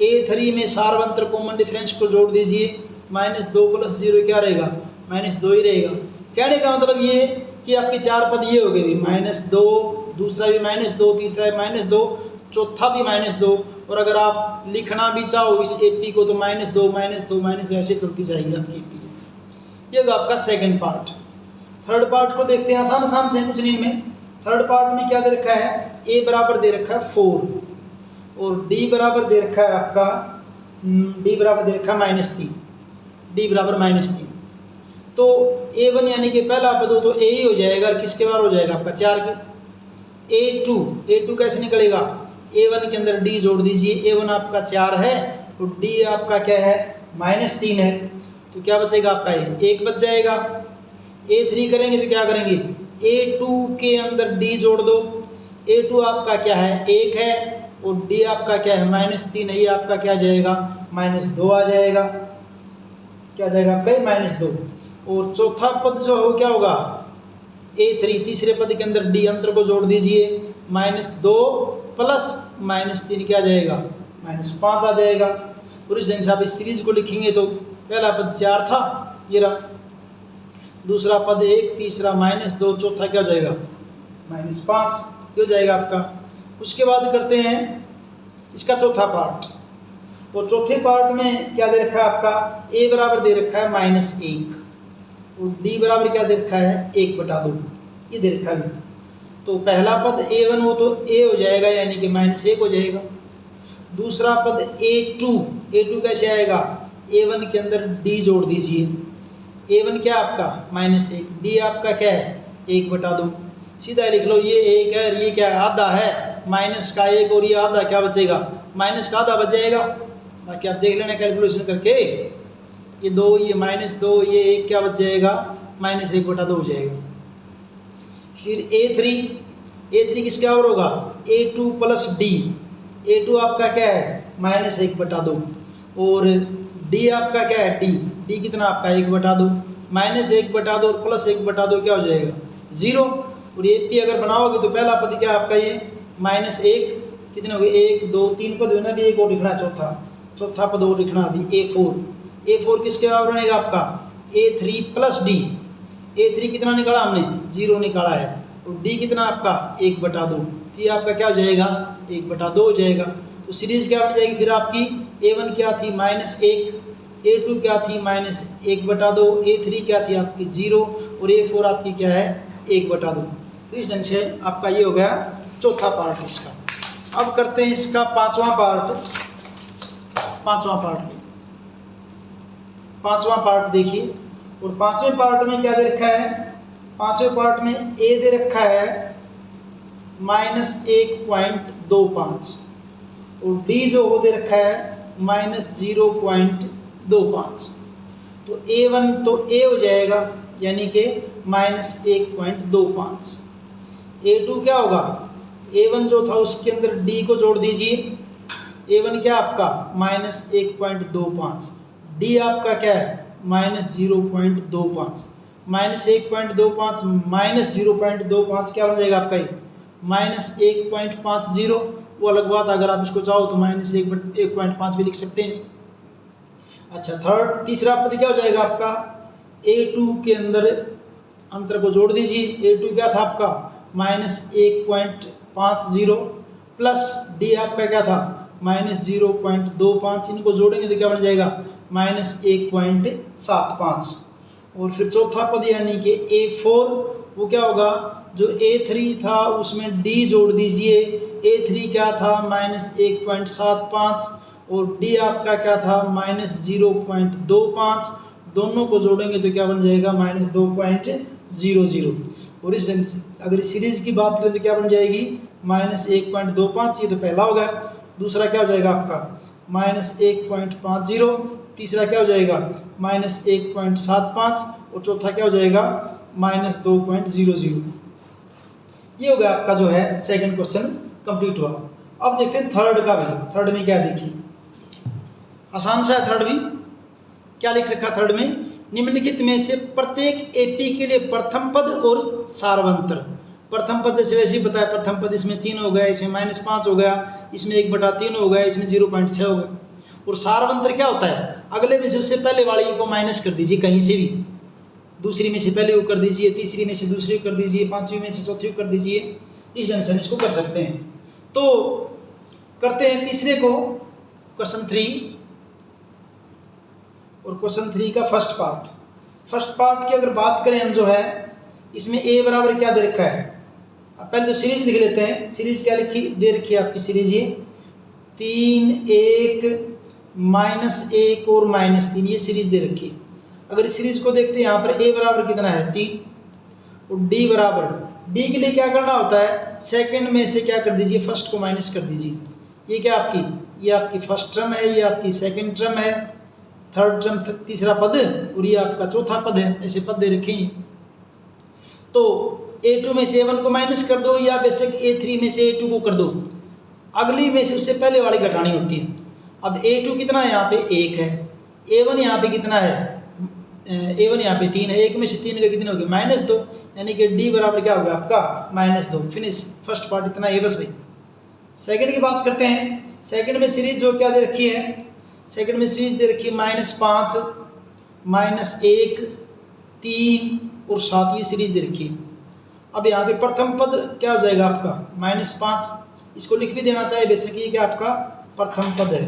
A3 में सार्वंतर कॉमन डिफरेंस को जोड़ दीजिए, -2 प्लस 0 क्या रहेगा, -2 ही रहेगा। कहने का मतलब ये कि आपके 4 पद ये हो गए भी, -2, दूसरा भी -2, तीसरा भी -2, चौथा भी -2, और अगर आप लिखना भी चाहो इस AP को तो -2 -2 -2 ऐसे चलती जाएगी आपकी AP। ये होगा आपका सेकंड पार्ट। थर्ड पार्ट को देखते हैं, आसान आसान से कुछ नहीं में। थर्ड पार्ट में क्या दे रखा है, A बराबर दे रखा है 4, और D बराबर दे रखा है आपका, D बराबर दे रखा है -3, D बराबर -3। तो A1 यानी कि पहला पद हो तो A ही हो जाएगा, और किसके बार हो जाएगा आपका 4 के। A2 कैसे निकलेगा, A1 के अंदर D जोड़ दीजिए, A1 आपका 4 है और D आपका क्या है, -3 है, तो क्या बचेगा आपका, 1 बच जाएगा। A3 करेंगे तो क्या करेंगे, A2 के अंदर D जोड़ दो, A2 आपका क्या है, 1 है, और D आपका क्या है, -3 है, ये आपका क्या जाएगा, -2 आ जाएगा, क्या जाएगा आपका, -2। और चौथा पद जो है वो क्या होगा, A3 तीसरे पद के अंदर D अंतर को जोड़ दीजिए, -2 प्लस -3 क्या आ जाएगा, -5 आ जाएगा। और इस ढंग से आप इस सीरीज को लिखेंगे तो पहला पद 4 था, ये रहा, दूसरा पद 1, तीसरा -2, चौथा क्या हो जाएगा, -5, ये हो जाएगा आपका। उसके बाद करते हैं इसका चौथा पार्ट। और चौथे पार्ट में क्या दे रखा है आपका, a बराबर दे रखा है -1 और d बराबर क्या दे रखा है, 1/2, ये दे रखा है। तो पहला पद a1 हो तो a हो जाएगा, यानी कि -1 हो जाएगा। दूसरा पद a2 कैसे आएगा, a1 के अंदर d जोड़ दीजिए, a1 क्या आपका -1, d आपका क्या है 1/2, सीधा लिख लो, ये 1 है और ये क्या है, आधा है, माइनस का 1 और ये आधा क्या बचेगा, माइनस का आधा बच जाएगा। बाकी आप देख लेना कैलकुलेशन करके, ये 2, ये -2, ये 1 क्या बच जाएगा, -1/2 हो जाएगा। फिर a3 किसके और होगा, a2 प्लस d, a2 आपका क्या है -1/2 और d आपका क्या है, d कितना आपका 1/2, -1/2 और +1/2 क्या हो जाएगा 0। और ये p अगर बनाओगे तो पहला पद क्या आपका ये -1, कितने हो गए 1 2 3 पद है ना, अभी एक और लिखना है, चौथा पद और लिखना अभी a4 किसके बराबर बनेगा आपका, a3 प्लस d, a3 कितना निकाला हमने 0 निकाला है, और d कितना आपका 1/2, तो ये आपका क्या हो जाएगा 1/2 हो जाएगा। तो सीरीज क्या बन जाएगी फिर आपकी, a1 क्या थी -1, a2 क्या थी -1/2, a3 क्या थी आपकी 0 और a4 आपकी क्या है 1/2। तो इस ढंग से आपका ये हो गया चौथा पार्ट इसका। अब करते हैं इसका पांचवा पार्ट देखिए। और पांचवें पार्ट में क्या दे रखा है, पांचवें पार्ट में a दे रखा है -1.25 और d जो वो दे रखा है -0.25। तो a1 तो a हो जाएगा, यानी कि -1.25। a2 क्या होगा, a1 जो था उसके अंदर d को जोड़ दीजिए, a1 क्या आपका -1.25, d आपका क्या है -0.25, -1.25 -0.25 क्या बन जाएगा आपका ये -1.50। वो अलग बात, अगर आप इसको चाहो तो -1.5 भी लिख सकते हैं। अच्छा तीसरा पद क्या हो जाएगा आपका, a2 के अंदर अंतर को जोड़ दीजिए, a2 क्या था आपका -1.50 प्लस d आपका क्या था -0.25, इनको जोड़ेंगे तो क्या बन जाएगा -1.75। और फिर चौथा पद यानी कि a4, वो क्या होगा, जो a3 था उसमें d जोड़ दीजिए, a3 क्या था -1.75 और d आपका क्या था -0.25, दोनों को जोड़ेंगे तो क्या बन जाएगा -2.00। और इस अगर इस सीरीज की बात करें तो क्या बन जाएगी -1.25, ये तो पहला होगा। दूसरा क्या हो जाएगा आपका -1.50, तीसरा क्या हो जाएगा -1.75 और चौथा क्या हो जाएगा -2.00। ये हो गया आपका जो है सेकंड क्वेश्चन कंप्लीट हुआ। अब देखते हैं थर्ड का भी। थर्ड में क्या देखिए, आसान सा है थर्ड भी। क्या लिख रखा थर्ड में, निम्नलिखित में से प्रत्येक एपी के लिए प्रथम पद और सार्वंतर। प्रथम पद जैसे वैसे ही बताया, प्रथम पद इसमें 3 हो गया, इसमें -5 हो गया, इसमें 1/3 हो गया, इसमें 0.6 हो गया। और सार्वंतर क्या होता है, अगले में से उससे पहले वाली को माइनस कर दीजिए कहीं से भी, दूसरी में से पहले को कर दीजिए, तीसरी में से दूसरी को कर दीजिए, पांचवी में से चौथी को कर दीजिए। इस ढंग से इसको कर सकते हैं। तो करते हैं तीसरे को, क्वेश्चन 3। और क्वेश्चन 3 का फर्स्ट पार्ट की अगर बात करें हम जो है, इसमें a बराबर क्या दे रखा है, अब पहले तो सीरीज लिख लेते हैं। सीरीज क्या लिखी दे रखी है आपकी, सीरीज ये 3 1 -1 और -3, ये सीरीज दे रखी है। अगर इस सीरीज को देखते हैं, यहाँ पर a बराबर कितना है 3 और d बराबर, d के लिए क्या करना होता है, सेकंड में से क्या कर दीजिए, फर्स्ट को माइनस कर दीजिए। ये क्या आपकी, ये आपकी फर्स्ट टर्म है, ये आपकी सेकंड टर्म है, थर्ड टर्म तीसरा पद और ये आपका चौथा पद है। ऐसे पद दे रखे हैं। तो a2 में से a1 को माइनस कर दो, या बेशक a3 में से a2 को कर दो, अगली में से उससे पहले वाली घटानी होती है। अब a2 कितना है, यहाँ पे 1 है, a1 यहाँ पे कितना है, a1 यहाँ पे 3 है, 1 में से 3 के कितने हो गए -2, यानी कि d बराबर क्या होगा आपका -2। फिनिश, फर्स्ट पार्ट इतना है बस भाई। सेकंड की बात करते हैं। सेकंड में सीरीज जो क्या दे रखी है, सेकंड में सीरीज दे रखी है -5, -1, 3 और 7, ये सीरीज दे रखी है। अब यहाँ पे प्रथम पद क्या हो जाएगा आपका -5, इसको लिख भी देना चाहिए बेसिक, ये क्या आपका प्रथम पद है।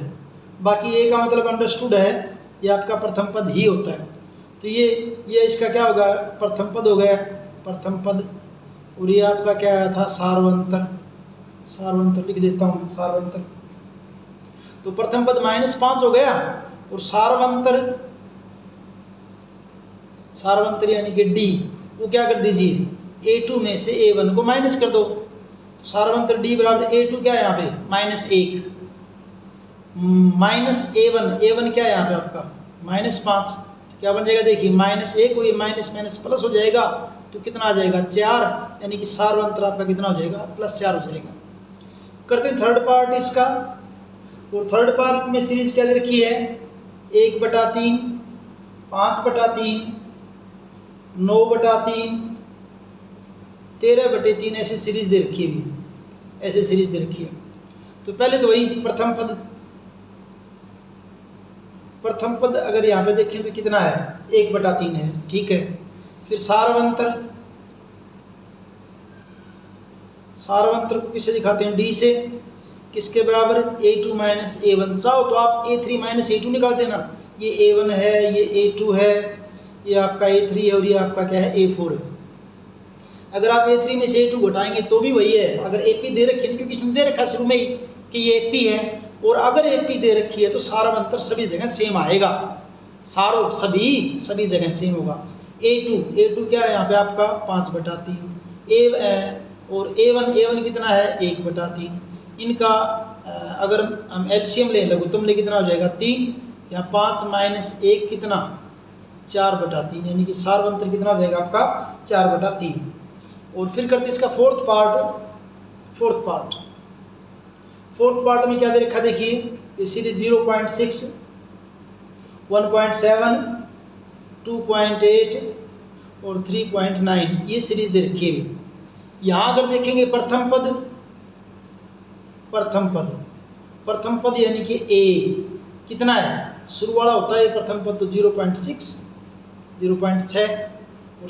बाकी ए का मतलब अंडरस्टूड है, ये आपका प्रथम पद ही होता है। तो ये इसका क्या होगा, प्रथम पद हो गया, प्रथम पद। और ये आपका क्या आया था, सार्वंतर, सार्वंतर लिख देता हूँ, सार्वंतर। तो प्रथम पद -5 हो गया, और सार्वंतर, सार्वंतर यानी कि डी, वो क्या कर दीजिए, A2 में से A1 को माइनस कर दो। सार्वंतर D बराबर A2 क्या है यहाँ पे -1, -A1, A1 क्या है यहाँ पे आपका -5, क्या बन जाएगा देखिए, -1 हुई, माइनस माइनस प्लस हो जाएगा, तो कितना आ जाएगा 4, यानी कि सार्वंतर आपका कितना हो जाएगा +4 हो जाएगा। करते हैं थर्ड पार्ट इसका। और थर्ड पार्ट में सीरीज क्या दे रखी है, 1/3, 5/3, 9/3, 13/3, ऐसे सीरीज दे रखी है भी, ऐसे सीरीज दे रखी है। तो पहले तो वही प्रथम पद, प्रथम पद अगर यहाँ पे देखें तो कितना है 1/3 है, ठीक है। फिर सार्वंतर, सार्वंतर को किससे दिखाते हैं, D से, किसके बराबर A2 - A1। चाहो तो आप A3 - A2 निकाल देना, ये A1 है, ये A2 है, ये आपका A3 है, और ये आपका क्या है A4 है। अगर आप A3 में से A2 घटाएंगे तो भी वही है। अगर AP दे रखी है, क्योंकि इसने दे रखा शुरू में ही कि ये AP है, और अगर AP दे रखी है तो सार्वंतर सभी जगह सेम आएगा, सारो सभी जगह सेम होगा। A2 क्या है यहाँ पे आपका 5/3, और A1 कितना है 1/3। इनका अगर हम एलसीएम ले, लघुत्तम ले, कितना हो जाएगा 3, यहाँ 5 - 1 कितना 4/3, यानी कि सार्वंतर कितना हो जाएगा आपका 4/3। और फिर करते इसका फोर्थ पार्ट में क्या दे रखा देखिए, ये सीरीज 0.6, 1.7, 2.8 और 3.9, ये सीरीज दे रखी है। यहाँ अगर देखेंगे प्रथम पद यानी कि A कितना है, शुरू वाला होता है प्रथम पद, तो 0.6, 0.6। और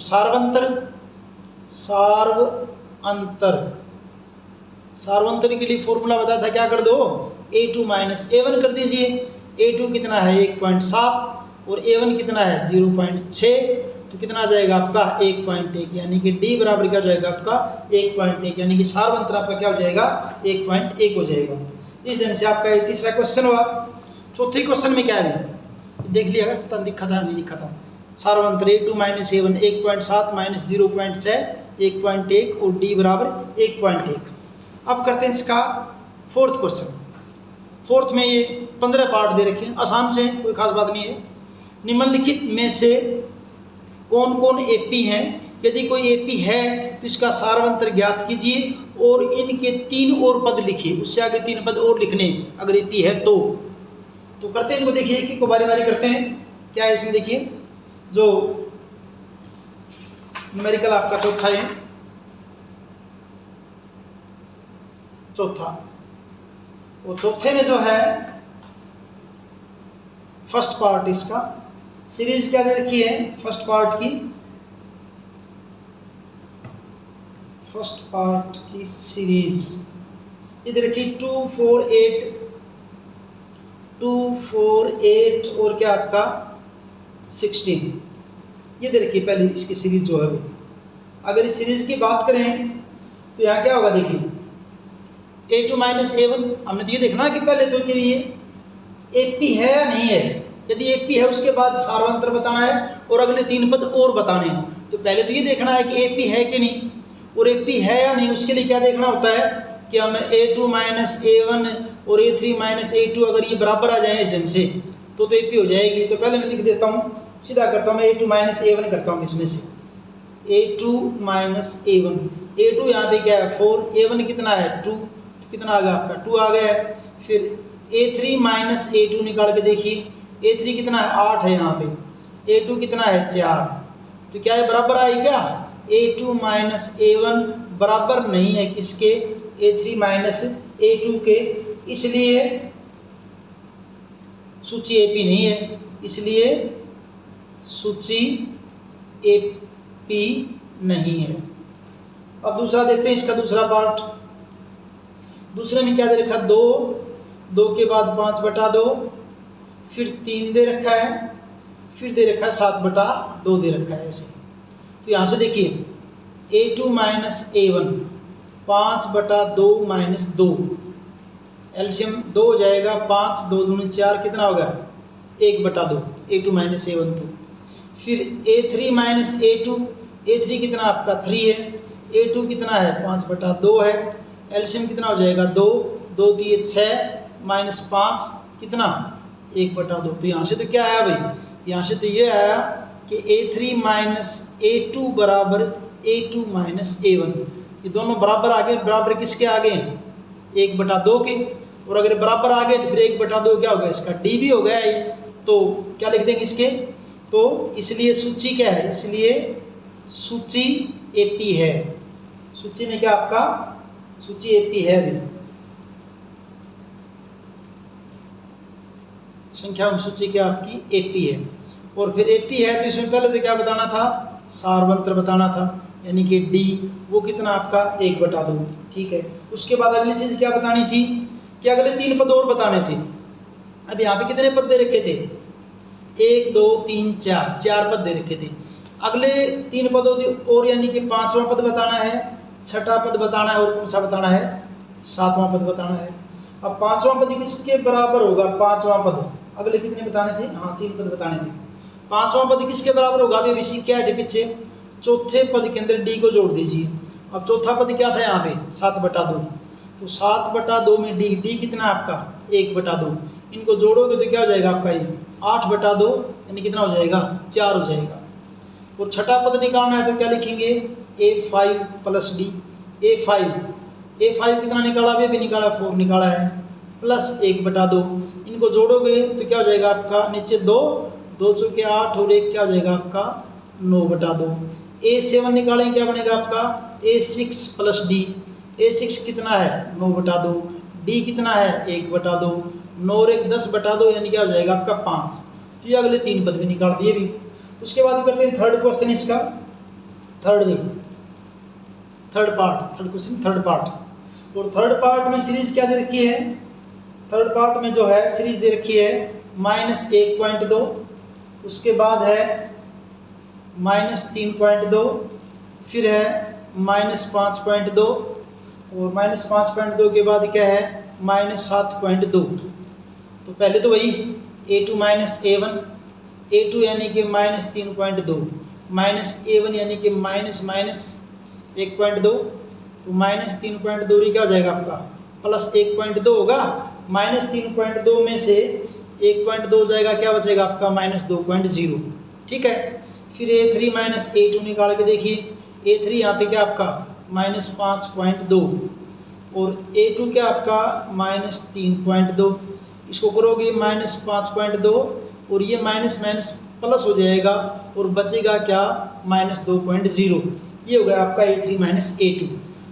सार्वंतर के लिए फॉर्मूला बताया था, क्या कर दो, A2 - A1 कर दीजिए। A2 कितना है 1.7 और A1 कितना है 0.6, तो कितना आ जाएगा आपका 1.1, यानी कि D बराबर क्या हो जाएगा आपका 1.1, यानी कि सार्वंतर आपका क्या हो जाएगा 1.1 हो जाएगा। इस ढंग से आपका ये तीसरा क्वेश्चन हुआ। चौथे क्वेश्चन में क्या है देख लिया, पता दिखा था नहीं दिखा था, सार्वंतर A2 - A1 1.7 - 0.6 1.1 और D बराबर 1.1। अब करते हैं इसका फोर्थ क्वेश्चन। फोर्थ में ये 15 पार्ट दे रखे हैं, आसान से, कोई खास बात नहीं है। निम्नलिखित में से कौन कौन AP हैं, यदि कोई AP है तो इसका सार्वंतर ज्ञात कीजिए और इनके 3 और पद लिखिए, उससे आगे 3 पद और लिखने अगर AP है तो करते हैं। इनको देखिए कि को बारी बारी करते हैं। क्या है इसमें देखिए, जो न्यूमेरिकल आपका चौथा है, चौथा, और चौथे में जो है फर्स्ट पार्ट, इसका सीरीज क्या दे रखी है, फर्स्ट पार्ट की सीरीज ये दे रखी 2, 4, 8 और क्या आपका 16, ये दे रखी पहले इसकी सीरीज जो है वो। अगर इस सीरीज की बात करें तो यहाँ क्या होगा देखिए, A2 - A1, हमने तो ये देखना कि पहले तो कि ये AP है या नहीं है। यदि AP है उसके बाद सार्वंतर बताना है और अगले 3 पद और बताने हैं। तो पहले तो ये देखना है कि AP है कि नहीं, और AP है या नहीं उसके लिए क्या देखना होता है कि हम A2 - A1 और A3 - A2 अगर ये बराबर आ जाए इस ढंग से तो AP हो जाएगी। तो पहले मैं लिख देता हूँ, सीधा करता हूँ मैं A2 - A1 करता हूँ इसमें से, A2 - A1, A2 यहाँ पे क्या है 4, A1 कितना है 2, तो कितना आ गया आपका 2 आ गया है। फिर A3 - A2 निकाल के देखिए, A3 कितना है 8 है यहाँ पे, A2 कितना है 4, तो क्या है बराबर आई क्या, A2 - A1 बराबर नहीं है किसके, A3 - A2 के, इसलिए सूची AP नहीं है, इसलिए सूची AP नहीं है। अब दूसरा देखते हैं, इसका दूसरा पार्ट। दूसरे में क्या दे रखा है, 2, 2 के बाद 5/2, फिर 3 दे रखा है, फिर दे रखा है 7/2 दे रखा है ऐसे। तो यहाँ से देखिए A2 minus A1 5/2 minus 2, LCM 2 हो जाएगा, 5 2 दूनी 4, कितना होगा 1/2, A2 माइनस A1। तो फिर A3 माइनस A2, A3 कितना आपका 3 है, A2 कितना है 5/2 है, एलसीएम कितना हो जाएगा 2 2 3 6 माइनस 5 कितना 1/2। तो यहाँ से तो क्या आया भाई, यहाँ से तो ये आया कि A3 माइनस A2 बराबर A2 माइनस A1। ये दोनों बराबर आगे, बराबर किसके आगे हैं 1/2 के, और अगर बराबर आ गए तो फिर 1/2 क्या होगा, इसका D भी हो गया है। तो क्या लिख देंगे इसके, तो इसलिए सूची क्या है, इसलिए सूची AP है। सूची में क्या आपका सूची AP है भी, संख्या सूची क्या आपकी AP है। और फिर AP है तो इसमें पहले तो क्या बताना था, सारवंत्र बताना था, यानी कि D वो कितना आपका 1/2, ठीक है। उसके बाद अगली चीज क्या बतानी थी, कि अगले 3 पद और बताने थे। अब यहाँ पे कितने पद दे रखे थे, 1 2 3 4, 4 पद दे रखे थे। अगले 3 पदों और, यानी कि 5वां पद बताना है, 6ठा पद बताना है, और कौन सा बताना है 7वां पद बताना है। अब 5वां पद किसके बराबर होगा, 5वां पद, अगले कितने बताने थे, हाँ 3 पद बताने थे। 5वां पद किसके बराबर होगा, अभी इसी क्या है पीछे, चौथे पद के अंदर D को जोड़ दीजिए। अब चौथा पद क्या था यहाँ पे 7/2, तो 7/2 में D कितना आपका 1/2, इनको जोड़ोगे तो क्या हो जाएगा आपका ये 8/2, यानी कितना हो जाएगा 4 हो जाएगा। और छठा पद निकालना है तो क्या लिखेंगे A5 प्लस D, A5 कितना निकाला, अभी भी निकाला 4 निकाला है, प्लस 1/2, इनको जोड़ोगे तो क्या हो जाएगा आपका नीचे 2 2 चौके 8 और 1 क्या हो जाएगा आपका 9/2। A7 निकालेंगे क्या बनेगा आपका A6 प्लस D, A6 कितना है 9/2, D कितना है 1/2, 9 और 1 10/2, यानी क्या हो जाएगा आपका 5। तो ये अगले 3 पद भी निकाल दिए भी। उसके बाद करते हैं थर्ड क्वेश्चन, इसका थर्ड पार्ट। और थर्ड पार्ट में सीरीज क्या दे रखी है, थर्ड पार्ट में जो है सीरीज दे रखी है -1.2, उसके बाद है -3.2, फिर है -5.2, और -5.2 के बाद क्या है -7.2। तो पहले तो वही A2 माइनस A1, A2 यानी कि -3.2 माइनस A1 यानी कि -1.2, तो -3.2 क्या हो जाएगा आपका प्लस 1.2 होगा। -3.2 में से 1.2 हो जाएगा, क्या बचेगा आपका -2.0, ठीक है। फिर A3 माइनस A2 निकाल के देखिए, A3 यहाँ पे क्या आपका -5.2, और A2 क्या आपका -3.2, इसको करोगे -5.2, और ये माइनस माइनस प्लस हो जाएगा, और बचेगा क्या -2.0, ये हो गया आपका A3 माइनस A2।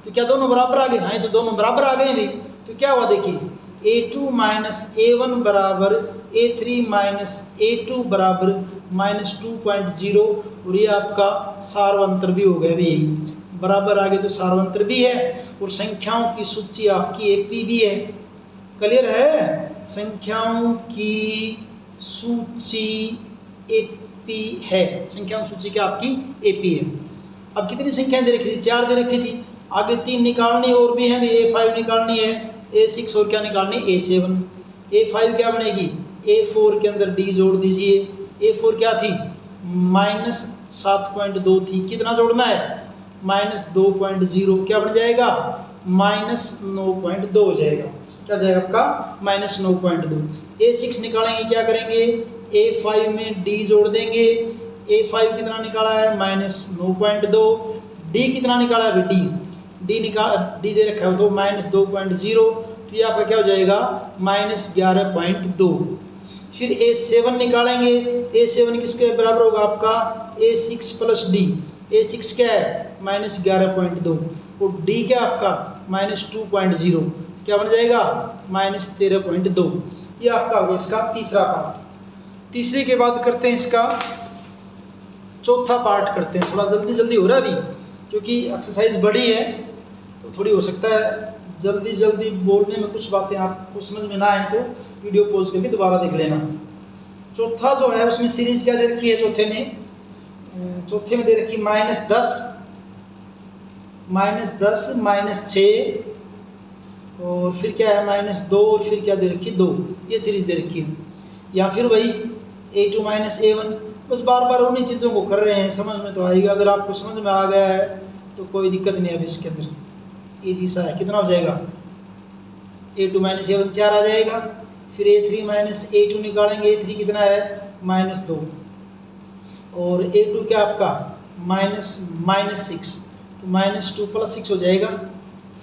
तो क्या दोनों बराबर आ गए, हाँ तो दोनों बराबर आ गए भी। तो क्या हुआ देखिए A2 माइनस A1 बराबर A3 माइनस A2 बराबर -2.0, और ये आपका सारवंतर भी हो गया भी, यही बराबर आ गए तो सारवंतर भी है, और संख्याओं की सूची आपकी AP भी है। क्लियर है, संख्याओं की सूची AP है, संख्याओं सूची क्या आपकी AP है। अब कितनी संख्याएं दे रखी थी, 4 दे रखी थी, आगे 3 निकालनी और भी है, A5 निकालनी है, A6 और क्या निकालनी A7। A5 क्या बनेगी, A4 के अंदर D जोड़ दीजिए, A4 क्या थी -7.2 थी, कितना जोड़ना है -2.0, क्या बन जाएगा -9.2 हो जाएगा, क्या जाएगा आपका -9.2। A6 निकालेंगे, क्या करेंगे A5 में D जोड़ देंगे, A5 कितना निकाला है -9.2, D कितना निकाला है D दे रखा है तो -2.0, तो ये आपका क्या हो जाएगा -11.2। फिर A7 निकालेंगे, A7 किसके बराबर होगा आपका A6 प्लस D, A6 क्या है -11.2, और D क्या आपका -2.0, क्या बन जाएगा -13.2। ये आपका हो गया इसका तीसरा पार्ट। तीसरे के बाद करते हैं इसका चौथा पार्ट करते हैं। थोड़ा जल्दी जल्दी हो रहा है अभी क्योंकि एक्सरसाइज बड़ी है, तो थोड़ी हो सकता है जल्दी जल्दी बोलने में कुछ बातें आपको समझ में ना आए तो वीडियो पॉज करके दोबारा देख लेना। चौथा जो है उसमें सीरीज क्या दे रखी है, चौथे में दे रखी -10 -6 और फिर क्या है -2 और फिर क्या दे रखी है 2। ये सीरीज दे रखी है। या फिर वही a2 -a1। बस बार बार उन्हीं चीज़ों को कर रहे हैं, समझ में तो आएगा। अगर आपको समझ में आ गया है तो कोई दिक्कत नहीं है। अब इसके अंदर ये तीसरा है, कितना हो जाएगा a2 -a1 4 आ जाएगा। फिर a3 -a2 निकालेंगे, a3 कितना है -2 और a2 क्या आपका -6, तो -2 + 6 हो जाएगा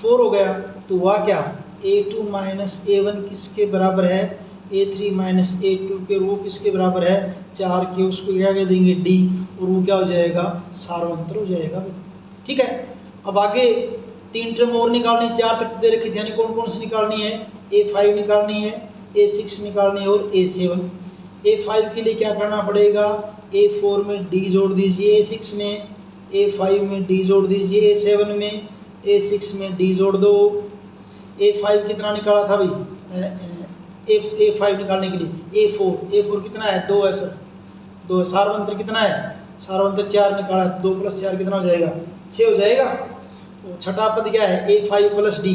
4 हो गया। तो हुआ क्या a2 -a1 किसके बराबर है, a3 -a2 के वो किसके बराबर है 4 के, उसको क्या कह देंगे d, और वो क्या हो जाएगा सार्वंतर हो जाएगा। ठीक है, अब आगे 3 टर्म और निकालनी, 4 तक दे रखी थी, यानी कौन कौन सी निकालनी है, a5 निकालनी है, a6 निकालनी है और a7। a5 के लिए क्या करना पड़ेगा, a4 में d जोड़ दीजिए, a6 में, a5 में d जोड़ दीजिए, a7 में, a6 में d जोड़ दो। a5 कितना निकाला था भाई, a5 निकालने के लिए a4 कितना है 2 है सर, 2 है। सार्वंतर कितना है, सार्वंतर 4 निकाला है, 2 + 4 कितना हो जाएगा 6 हो जाएगा। तो छठा पद क्या है a5 + d,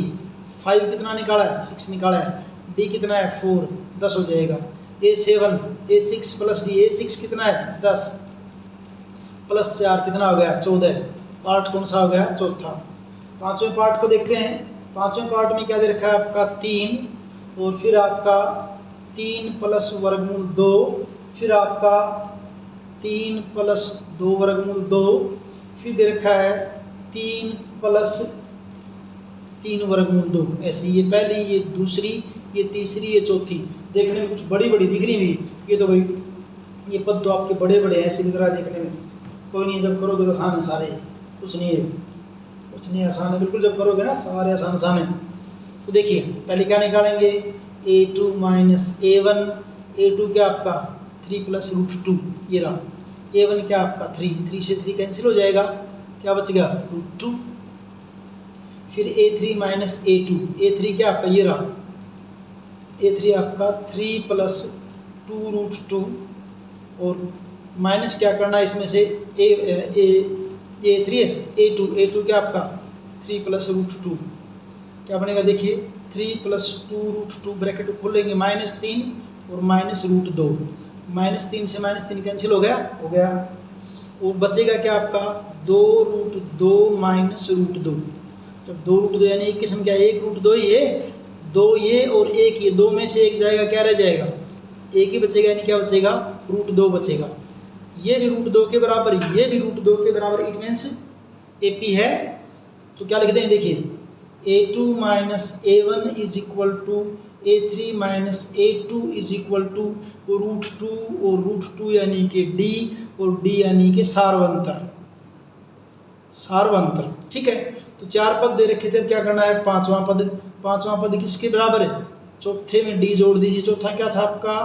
5 कितना निकाला है 6 निकाला है, d कितना है 4 10 हो जाएगा। a7 a6 + d, a6 कितना है 10 + 4 कितना हो गया 14। पार्ट कौन सा हो गया चौथा। पांचवें पार्ट को देखते हैं। पांचवें पार्ट में क्या दे रखा है आपका 3 और फिर आपका 3 + √2, फिर आपका 3 + 2 √2, फिर दे रखा है 3 + 3 √2। ऐसे ये पहली, ये दूसरी, ये तीसरी, ये चौथी। देखने में कुछ बड़ी बड़ी दिख रही भी, ये तो भाई ये पद तो आपके बड़े बड़े ऐसे दिख रहा है देखने में। कोई नहीं, जब करोगे तो आसान है सारे, कुछ नहीं आसान है बिल्कुल, जब करोगे ना सारे आसान है। तो देखिए पहले क्या निकालेंगे a2 -a1, a2 क्या आपका 3 + √2, ये रहा। a1 क्या आपका 3 से 3 कैंसिल हो जाएगा, क्या बचेगा √2। फिर a3 -a2, a3 क्या आपका ये रहा, a3 आपका 3 + 2√2 और माइनस क्या करना है इसमें से a3 है, a2 क्या आपका 3 + √2, क्या बनेगा देखिए 3 + 2√2 ब्रैकेट खोलेंगे -3 और -√2, -3 से -3 कैंसिल हो गया और बचेगा क्या आपका 2√2 -√2। जब 2√2 यानी एक किस्म क्या, 1√2 ही है, 2 ये और 1 ये, 2 में से एक जाएगा, क्या रह जाएगा 1 ही बचेगा, यानी क्या बचेगा √2 बचेगा। ये भी √2 के बराबर, ये भी √2 के बराबर, इट मीन्स AP है। तो क्या लिख दें देखिए a2 -a1 = a3 -a2 = √2 और √2 यानी कि d और d यानी कि सार्वंतर। ठीक है, तो 4 पद दे रखे थे, क्या करना है पांचवा पद किसके बराबर है, चौथे में d जोड़ दीजिए। चौथा क्या था आपका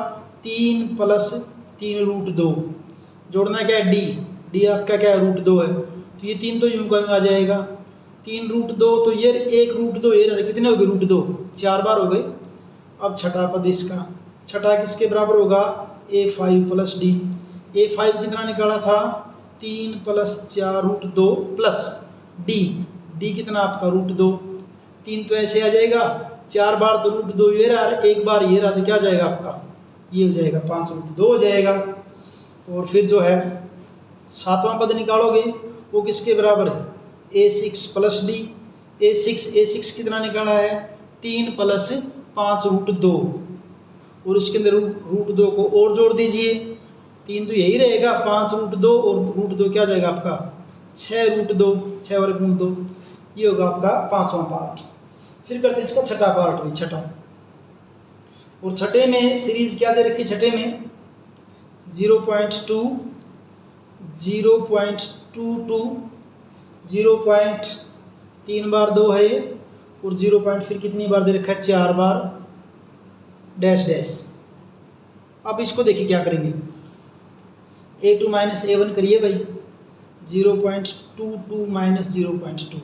3 + 3√2, जोड़ना क्या है d आपका क्या है √2 है, तो ये 3 तो यूं का यूं आ जाएगा, 3√2, तो ये 1√2 ये रहता, कितने हो गए √2, 4 बार हो गए। अब छठा पद इसका, छठा किसके बराबर होगा a5 + d, a5 कितना निकाला था 3 + 4√2 प्लस d कितना आपका √2, 3 तो ऐसे आ जाएगा, 4 बार तो √2 ये रहा, एक बार ये रहा, तो क्या हो जाएगा आपका ये हो जाएगा 5√2 हो जाएगा। और फिर जो है सातवां पद निकालोगे वो किसके बराबर है a6 + d, a6 कितना निकाला है 3 + 5√2 और इसके अंदर √2 को और जोड़ दीजिए, 3 तो यही रहेगा, 5√2 और √2 क्या हो जाएगा आपका 6√2, 6√2। ये होगा आपका पांचवा पार्ट। फिर करते हैं इसका छठा पार्ट भी, छठा। और छठे में सीरीज क्या दे रखी, छठे में 0.2, 0.22, 0. 3 बार 2 है और 0 पॉइंट फिर कितनी बार दे रखा है, 4 बार डैश डैश। अब इसको देखिए क्या करेंगे, A2 माइनस A1 करिए भाई, 0.22 माइनस 0.2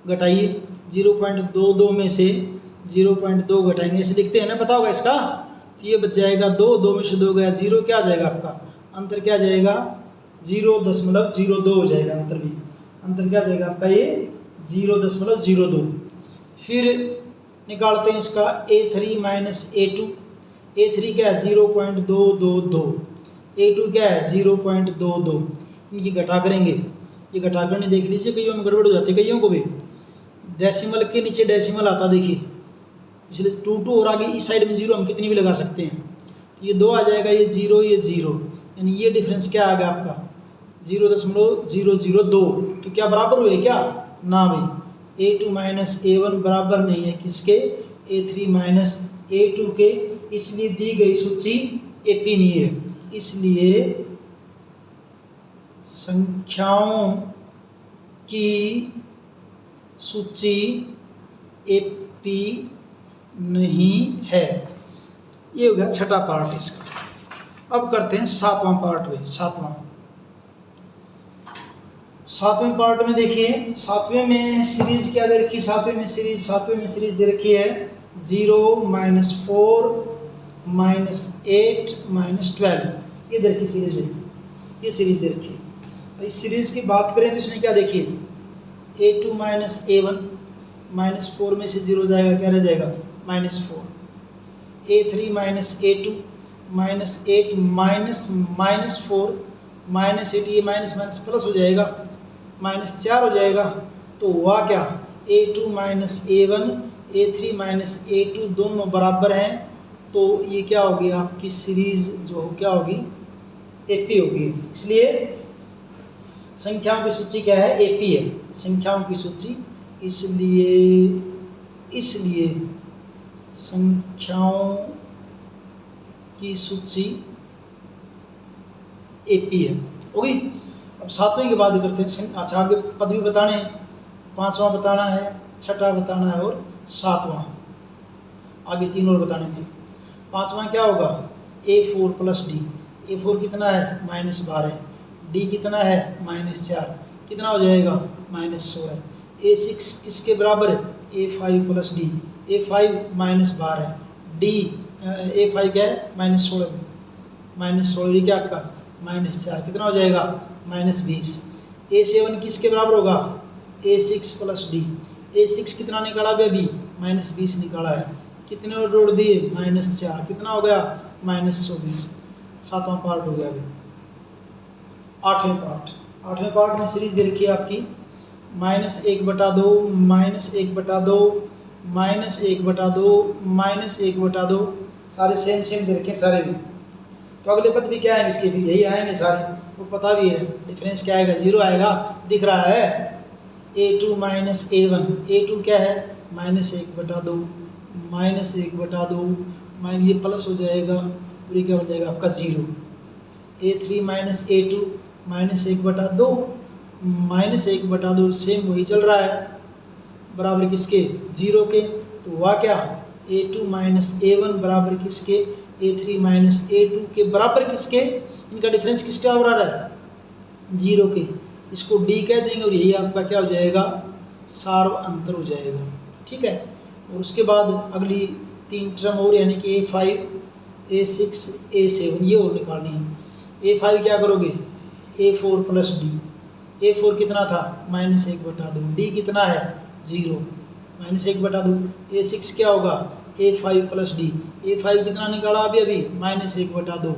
घटाइए, 0.22 में से 0.2 घटाएंगे, इसे लिखते हैं ना, पता होगा इसका। तो ये बच जाएगा 2, 2 में से 2 गया 0, क्या आ जाएगा आपका अंतर, क्या आ जाएगा 0.02 हो जाएगा अंतर भी, अंतर क्या हो जाएगा आपका ये 0.02। फिर निकालते हैं इसका A3 माइनस A2, A3 क्या है 0.222, A2 क्या है 0.22, इनकी घटा करेंगे, ये घटा करने देख लीजिए, कईयों में गड़बड़ हो जाती है, कईयों को भी डेसिमल के नीचे डेसिमल आता देखिए, इसलिए 2 और आगे इस साइड में 0 हम कितनी भी लगा सकते हैं, तो ये 2 आ जाएगा, ये 0 ये 0, यानी ये डिफरेंस क्या आ गया आपका 0.002। तो क्या बराबर हुए क्या, ना भाई, A2 माइनस A1 बराबर नहीं है किसके, A3 माइनस A2 के, इसलिए दी गई सूची एपी नहीं है, इसलिए संख्याओं की सूची एपी नहीं है। ये हो गया छठा पार्ट इसका। अब करते हैं सातवां पार्ट में। सातवें पार्ट में देखिए, सातवें में सीरीज क्या दे रखी है, सातवें में सीरीज दे रखी है 0 -4 -8 -12, ये दे रखी सीरीज में, ये सीरीज दे रखी है। इस सीरीज की बात करें तो इसमें क्या देखिए, A2 माइनस A1 -4 में से 0 जाएगा, क्या रह जाएगा -4, A3 माइनस A2 -8 -4 -8, ये माइनस माइनस प्लस हो जाएगा, -4 हो जाएगा। तो हुआ क्या, A2 minus A1 A3 minus A2 दोनों बराबर हैं, तो ये क्या होगी आपकी सीरीज जो क्या होगी, एपी होगी। इसलिए संख्याओं की सूची क्या है, एपी है संख्याओं की सूची, इसलिए संख्याओं की सूची एपी है, होगी। अब सातवें की बात करते हैं। अच्छा, आगे पद भी बताने हैं, पांचवा बताना है, छठा बताना है और सातवां, आगे 3 और बताने थे। पांचवा क्या होगा, A4 प्लस D, A4 कितना है -12, D कितना है -4, कितना हो जाएगा -16। A6 किसके बराबर है, A5 plus D, A5 -12, D A5 क्या है -16, -16 क्या आपका -4, कितना हो जाएगा -20। A7 किसके बराबर होगा, A6 प्लस D, A6 कितना निकाला अभी -20 निकाला है, कितने और जोड़ दिए -4, कितना हो गया -24। सातवां पार्ट हो गया। अभी आठवें पार्ट में सीरीज दे रखी है आपकी -1/2 -1/2 -1/2 -1/2, सारे सेम दे रखे सारे भी। तो अगले पद भी क्या आएंगे इसके, भी यही आएंगे सारे, वो पता भी है। डिफरेंस क्या आएगा, 0 आएगा, दिख रहा है। A2 माइनस A1, A2 क्या है -1/2 -1/2 ये प्लस हो जाएगा, पूरी क्या हो जाएगा आपका 0। A3 माइनस A2 -1/2 -1/2, सेम वही चल रहा है, बराबर किसके 0 के। तो हुआ क्या, A2 माइनस A1 बराबर किसके, A3 माइनस A2 के बराबर किसके, इनका डिफरेंस किसके बराबर है 0 के। इसको D कह देंगे और यही आपका क्या हो जाएगा, सार्व अंतर हो जाएगा, ठीक है। और उसके बाद अगली 3 टर्म और, यानी कि A5 A6 A7 ये और निकालनी है। A5 क्या करोगे, A4 प्लस D, A4 कितना था -1/2, D कितना है 0 -1/2। A6 क्या होगा A5 प्लस D, A5 कितना निकाला अभी -1/2,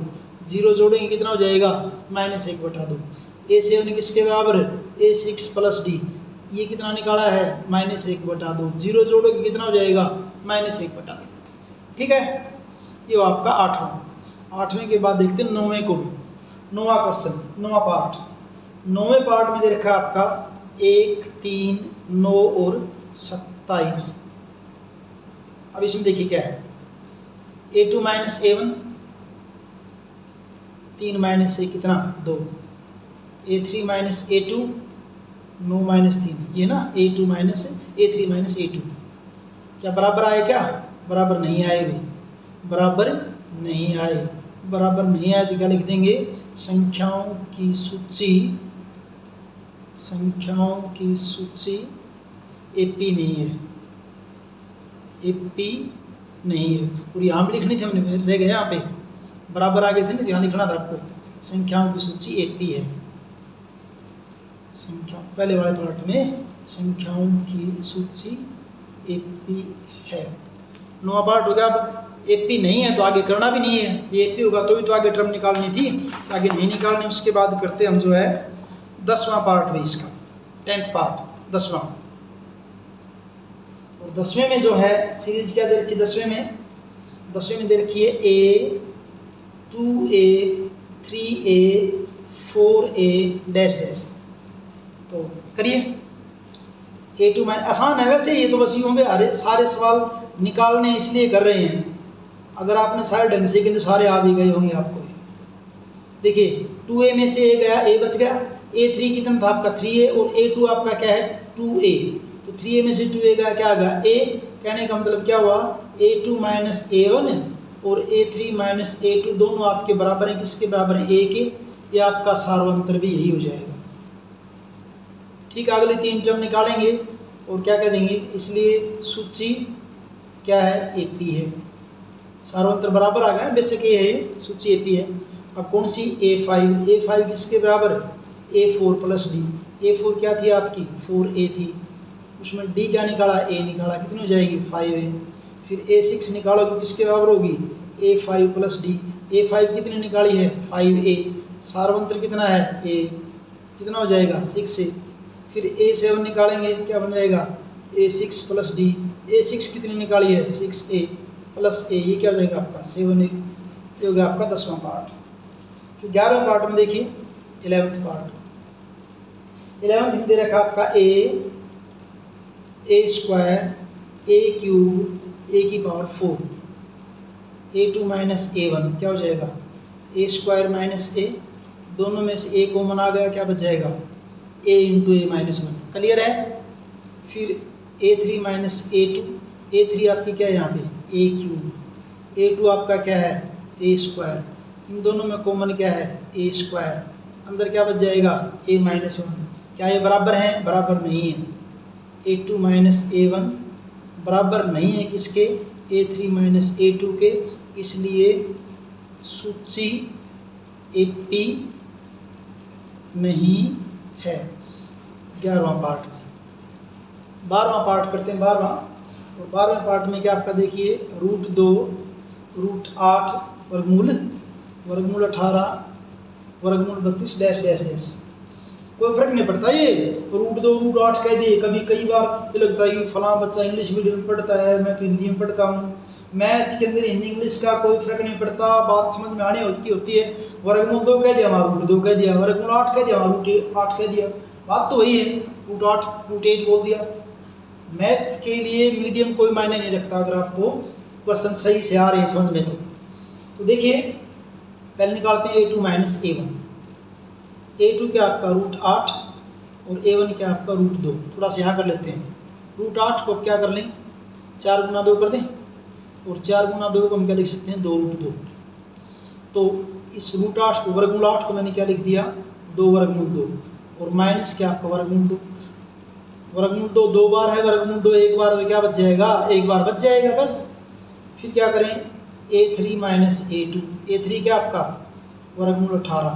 0 जोड़ेंगे कितना हो जाएगा -1/2। A7 किसके बराबर है A6 प्लस D, ये कितना निकाला है -1/2, 0 जोड़ोगे कितना हो जाएगा -1/2, ठीक है। ये आपका आठवें के बाद देखते हैं 9वें को भी। 9वां क्वेश्चन, 9वां पार्ट। 9वें पार्ट में दे रखा है आपका 1, 3, 9 और 27। अब इसमें देखिए क्या है, A2 माइनस A1, 3 माइनस 1 कितना 2, A3 माइनस A2, 9 माइनस 3, ये ना A2 minus A3 minus A2, क्या बराबर आए? क्या बराबर नहीं आए भाई, बराबर नहीं आए। बराबर नहीं आए तो क्या लिख देंगे? संख्याओं की सूची, संख्याओं की सूची एपी नहीं है, एपी नहीं है। और यहाँ भी लिखनी थी हमने, रह गए यहाँ पे, बराबर आ गए थे ना, तो यहाँ लिखना था आपको संख्याओं की सूची एपी है। संख्या पहले वाले पार्ट में संख्याओं की सूची एपी है। 9वां पार्ट हो गया। अब एपी नहीं है तो आगे करना भी नहीं है, ये एपी होगा तो ही तो आगे टर्म निकालनी थी, तो आगे नहीं निकालनी। उसके बाद करते हम जो है 10वां पार्ट है इसका, 10th पार्ट 10वां। और 10वें में जो है सीरीज क्या दे रखी है? 10वें में दे रखी है A, 2A, 3A, 4A dash dash. तो करिए A2 माइनस, आसान है वैसे ये तो, बस यूँ में अरे सारे सवाल निकालने इसलिए कर रहे हैं। अगर आपने सारे ढंग से किए तो सारे आ भी गए होंगे आपको। देखिए 2A में से A गया, A बच गया। A3 कितना था आपका? 3A, और A2 आपका क्या है? 2A। तो 3A में से 2A गया, क्या आ गया? A। कहने का मतलब क्या हुआ? A2 माइनस A1 और A3 माइनस A2 दोनों आपके बराबर हैं। किसके बराबर हैं? A के। ये आपका सार्वंतर भी यही हो जाएगा। ठीक, अगले 3 टर्म निकालेंगे और क्या कह देंगे? इसलिए सूची क्या है? एपी है। सार्वंतर बराबर आ गया, बेसिक ए है, सूची एपी है। अब कौन सी? A5 किसके बराबर? A4 plus D. A4 क्या थी आपकी? 4A थी। उसमें D क्या निकाला? A निकाला। कितनी हो जाएगी? 5A। फिर A6 निकालोगे किसके बराबर होगी? A5 plus D. A5 कितनी निकाली है? 5A। सार्वंतर कितना है? A। कितना हो जाएगा? 6A। फिर A7 निकालेंगे, क्या बन जाएगा? A6 plus D. A6 कितनी निकाली है? 6A plus A। ये क्या हो जाएगा आपका? 7A। ये हो गया आपका 10वां पार्ट। फिर 11वें पार्ट में देखिए 11th पार्ट। 11th में दे रखा आपका A square, A cube, A की पावर 4, A2 माइनस A1 क्या हो जाएगा? A स्क्वायर माइनस A, दोनों में से A कॉमन आ गया, क्या बच जाएगा? A into A minus 1। Clear है? फिर A3 माइनस A2, A3 आपकी क्या है यहाँ पे? A क्यूब, A2 आपका क्या है? A स्क्वायर, इन दोनों में कॉमन क्या है? A स्क्वायर, अंदर क्या बच जाएगा? A minus 1। क्या ये बराबर है? बराबर नहीं है। A2 माइनस A1 बराबर नहीं है किसके? A3 माइनस A2 के। इसलिए सूची AP नहीं है 11वां पार्ट में। 12वां पार्ट करते हैं, 12वां। और 12वें पार्ट में क्या आपका देखिए √2, √8, वर्गमूल 18, वर्गमूल 32 डैश डैश डैश। कोई फर्क नहीं पड़ता, ये √2 √8 कह दिए। कभी कई बार ये लगता है कि फलां बच्चा इंग्लिश मीडियम में पढ़ता है, मैं तो हिंदी में पढ़ता हूँ। मैथ के अंदर हिंदी इंग्लिश का कोई फर्क नहीं पड़ता, बात समझ में आनी होती है। वर्गमूल 2 कह दिया, वहाँ √2 कह दिया, वर्गमूल 8 कह दिया, वहाँ √8 कह दिया, बात तो वही है। √8 √8 बोल दिया। मैथ के लिए मीडियम कोई मायने नहीं रखता, अगर आपको क्वेश्चन सही से आ रहे हैं समझ में तो देखिए पहले निकालते हैं A2 माइनस A1। A2 क्या आपका √8 और A1 क्या आपका √2। थोड़ा सा यहाँ कर लेते हैं, √8 को क्या कर लें? 4 गुना 2 कर दें, और 4 गुना 2 को हम क्या लिख सकते हैं? 2√2। तो इस √8 को, वर्गमूल 8 को मैंने क्या लिख दिया? 2 वर्गमूल 2, और माइनस क्या आपका? वर्गमूल 2। वर्गमूल 2 2 बार है, वर्गमूल 2 1 बार, तो क्या बच जाएगा? 1 बार बच जाएगा बस। फिर क्या करें? A3 minus A2। A3 क्या आपका? वर्गमूल 18।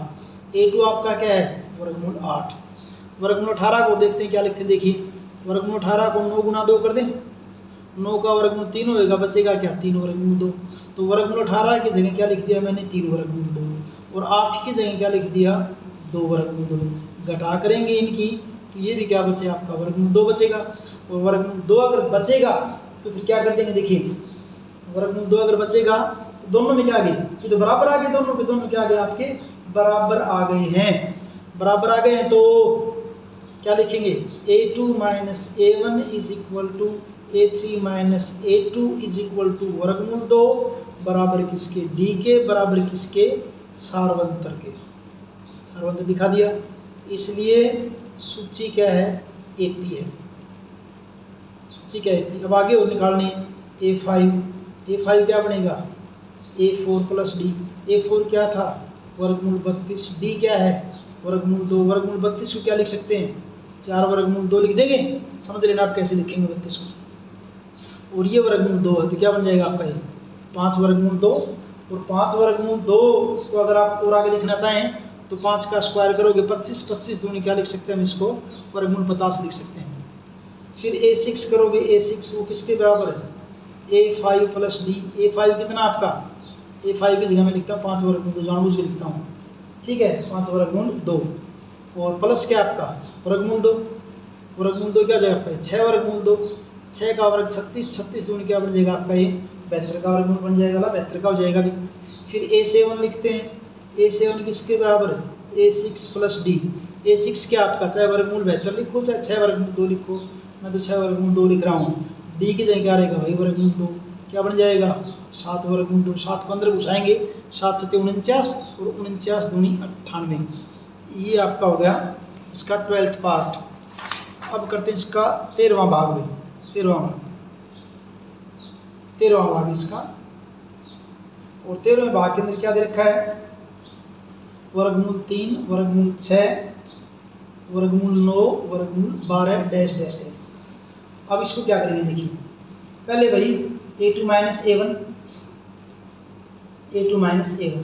A2 आपका क्या है? वर्गमूल 8। वर्गमूल 18 को देखते हैं क्या लिखते हैं, देखिए वर्गमूल 18 को 9 गुना 2 कर दें, 9 का वर्गमूल 3 होएगा, बचेगा क्या? 3 वर्गमूल 2। तो वर्गमूल 18 की जगह क्या लिख दिया मैंने? 3 वर्गमूल 2, और 8 की जगह क्या लिख दिया? 2 वर्गमूल 2। घटा करेंगे इनकी तो ये भी क्या बचे आपका? वर्गमूल 2 बचेगा। और वर्गमूल 2 अगर बचेगा तो फिर क्या कर देंगे? देखिए वर्गमूल 2 अगर बचेगा तो दोनों में क्या आ गए? ये तो बराबर आ गए, दोनों के दोनों क्या आ गए? आपके बराबर आ गए हैं। बराबर आ गए हैं तो क्या लिखेंगे? A2 minus A1 is equal to A3 minus A2 is equal to वर्गमूल 2 बराबर किसके? D के। बराबर किसके? सार्वंतर के। सार्वंतर दिखा दिया। इसलिए सूची क्या है? AP है। सूची क्या है, अब आगे और निकालनी है। A5 क्या बनेगा, A4 प्लस डी। A4 क्या था, वर्गमूल 32, डी क्या है, वर्गमूल 2। वर्गमूल 32 को क्या लिख सकते हैं, 4 वर्गमूल 2 लिख देंगे। समझ लेना आप कैसे लिखेंगे 32 को। और ये वर्गमूल 2 है तो क्या बन जाएगा आपका, ये 5 वर्गमूल 2। और 5 वर्गमूल 2 को अगर आप और आगे लिखना चाहें तो 5 का स्क्वायर करोगे 25, 25 दूनी क्या लिख सकते हैं हम इसको, वर्गमूल 50 लिख सकते हैं। फिर A6 करोगे, A6 वो किसके बराबर है, A5 प्लस डी। A5 कितना आपका, A5 की जगह में लिखता हूँ 5 वर्गमूल 2, जानबूझ के लिखता हूँ, ठीक है, 5 वर्गमूल 2। और प्लस क्या आपका, वर्गमूल 2। वर्गमूल 2 क्या हो जाएगा आपका, 6 वर्गमूल 2। 6 का वर्ग 36, 36 दूनी क्या बन जाएगा आपका, ये 72 का वर्गमूल बन जाएगा, 72 का हो जाएगा भी। फिर A7 लिखते हैं, A7 किसके बराबर है, A6 प्लस डी। A6 क्या आपका, चाहे वर्गमूल 72 लिखो चाहे 6 वर्गमूल 2 लिखो, मैं तो 6 वर्गमूल 2 लिख रहा हूँ। डी की जगह क्या रहेगा भाई, वर्गमूल 2, क्या बन जाएगा 7 वर्गमूल 2। 7 को अंदर घुसाएंगे, 7 7 49 और 49 दूनी 98। ये आपका हो गया इसका 12th पार्ट। अब करते हैं इसका 13वां भाग में, 13वां भाग इसका। और 13वें भाग के अंदर क्या दे रखा है, वर्गमूल 3, वर्गमूल 6, वर्गमूल 9, वर्गमूल 12 डैश डैश डैश। अब इसको क्या करेंगे देखिए, पहले भाई A2 minus A1, A2 minus A1,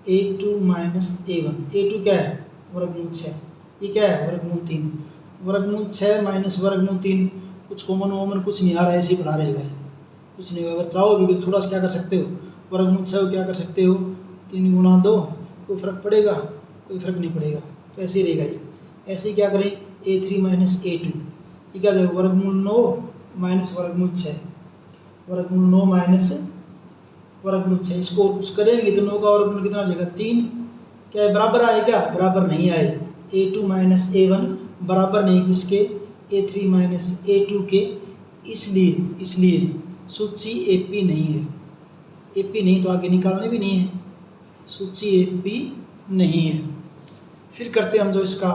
A2 minus A1। A2 क्या है, वर्गमूल 6, ये क्या है, वर्गमूल 3। वर्गमूल 6 माइनस वर्गमूल 3, कुछ कॉमन वोमन कुछ नहीं आ रहा है, ऐसे ही पढ़ा रहेगा, कुछ नहीं। अगर चाहो भी तो थोड़ा सा क्या कर सकते हो, वर्गमूल 6 को क्या कर सकते हो, 3 गुणा 2, कोई फर्क पड़ेगा, कोई फर्क नहीं पड़ेगा, तो ऐसे ही रहेगा ये। ऐसे ही क्या करें, A3 माइनस A2, ये क्या जाएगा, वर्गमूल 9 माइनस वर्गमूल 6, वर्गमूल 9 माइनस वर्गमूल 6। इसको कुछ करेंगे तो 9 का वर्गमूल कितना हो जाएगा, 3। क्या है, बराबर आए, क्या बराबर नहीं आए। A2 माइनस A1 बराबर नहीं किसके, A3 माइनस A2 के, इसलिए सूची AP नहीं है। AP नहीं तो आगे निकालने भी नहीं है, सूची AP नहीं है। फिर करते हैं हम जो इसका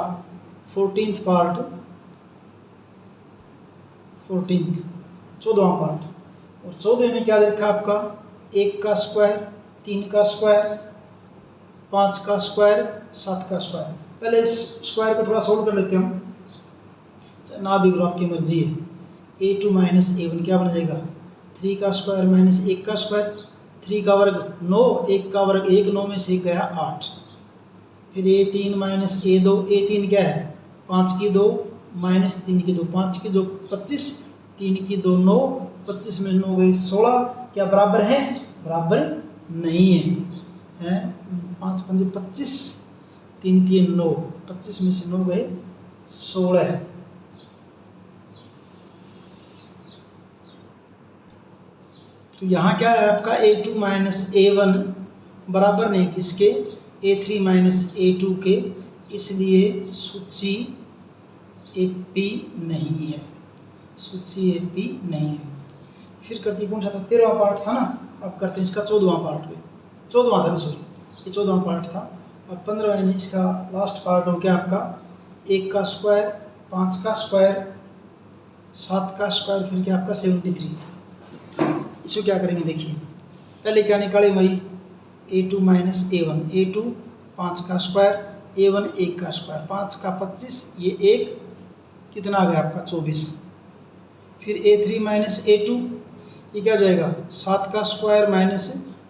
14th पार्ट, 14वां पार्ट। और 14 में क्या देखा आपका, 1 का स्क्वायर, 3 का स्क्वायर, 5 का स्क्वायर, 7 का स्क्वायर। पहले इस स्क्वायर को थोड़ा सोल्व कर लेते हैं हम, ना भी करो आपकी मर्जी है। A2 माइनस A1 क्या बन जाएगा, 3 का स्क्वायर माइनस 1 का स्क्वायर, 3 का वर्ग 9, 1 का वर्ग 1, 9 में से 1 गया 8। फिर A3 माइनस A2, A3 क्या है, 5 की 2 माइनस 3 की 2, 5 की 2 25, 3 की 2 9, 25 में 9 गई 16, क्या बराबर है, बराबर नहीं है, 5 5 25, 3 3 9, 25 में से 9 गए 16। तो यहाँ क्या है आपका, A2 माइनस A1 बराबर नहीं किसके, A3 माइनस A2 के, इसलिए सूची AP नहीं है, सूची AP नहीं है। फिर करते कौन सा था, 13वां पार्ट था ना, अब करते हैं इसका 14वां पार्ट पे, 14वां था सॉरी, ये 14वां पार्ट था। अब 15वां यानी इसका लास्ट पार्ट हो गया आपका, 1 का स्क्वायर, 5 का स्क्वायर, 7 का स्क्वायर, फिर क्या आपका 73। इसको क्या करेंगे देखिए, पहले क्या निकाले भाई, A2 माइनस A1, A2 5 का स्क्वायर, A1 1 का स्क्वायर, 5 का 25, ये 1 कितना आ गया आपका 24। फिर A3 माइनस A2, ये क्या हो जाएगा, 7 का स्क्वायर माइनस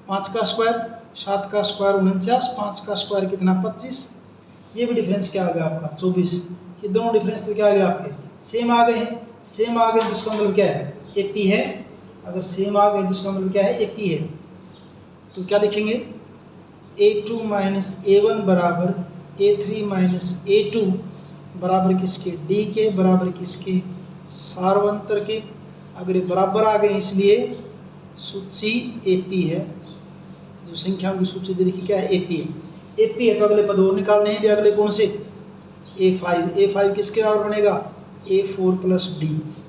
5 का स्क्वायर, 7 का स्क्वायर 49, 5 का स्क्वायर कितना 25, ये भी डिफरेंस क्या आ गया आपका 24। ये दोनों डिफरेंस तो क्या आ गया आपके, सेम आ गए हैं, सेम आ गए, जिसका मतलब क्या है, AP है। अगर सेम आ गए तो इसका मतलब क्या है, AP है। तो क्या लिखेंगे, A2 माइनस A1 बराबर A3 माइनस A2 बराबर किसके, D के, बराबर किसके, सार्वंतर के। अगर ये बराबर आ गए इसलिए सूची AP है, जो संख्याओं की सूची दे रखी क्या है, AP है। AP है तो अगले पद और निकालने हैं भी, अगले कौन से, A5। A5 किसके बराबर बनेगा, A4 प्लस D।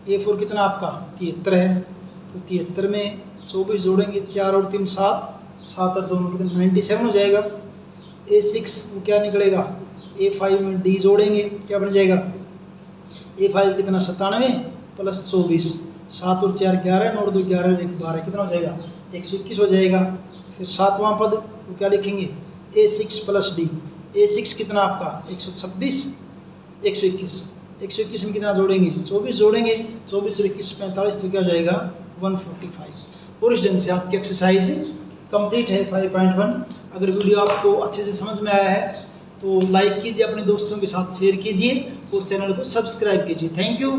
A4 कितना आपका 73 है, तो 73 में 24 जोड़ेंगे, 4 और 3 7, 7 और 2 कितना 97 हो जाएगा। A6 वो क्या निकलेगा, A5 में D जोड़ेंगे क्या बन जाएगा A5 कितना 97 प्लस 24, 7 और 4 11, 9 और 2 11, 1 12, कितना हो जाएगा 121 हो जाएगा। फिर सातवां पद वो क्या लिखेंगे A6 प्लस D, A6 कितना आपका 126, 121, 121 में कितना जोड़ेंगे 24 जोड़ेंगे, 24 और 21 45, तो क्या हो जाएगा 145। और इस ढंग से आपकी एक्सरसाइज कंप्लीट है 5.1। अगर वीडियो आपको अच्छे से समझ में आया है तो लाइक कीजिए, अपने दोस्तों के साथ शेयर कीजिए और चैनल को सब्सक्राइब कीजिए। Thank you.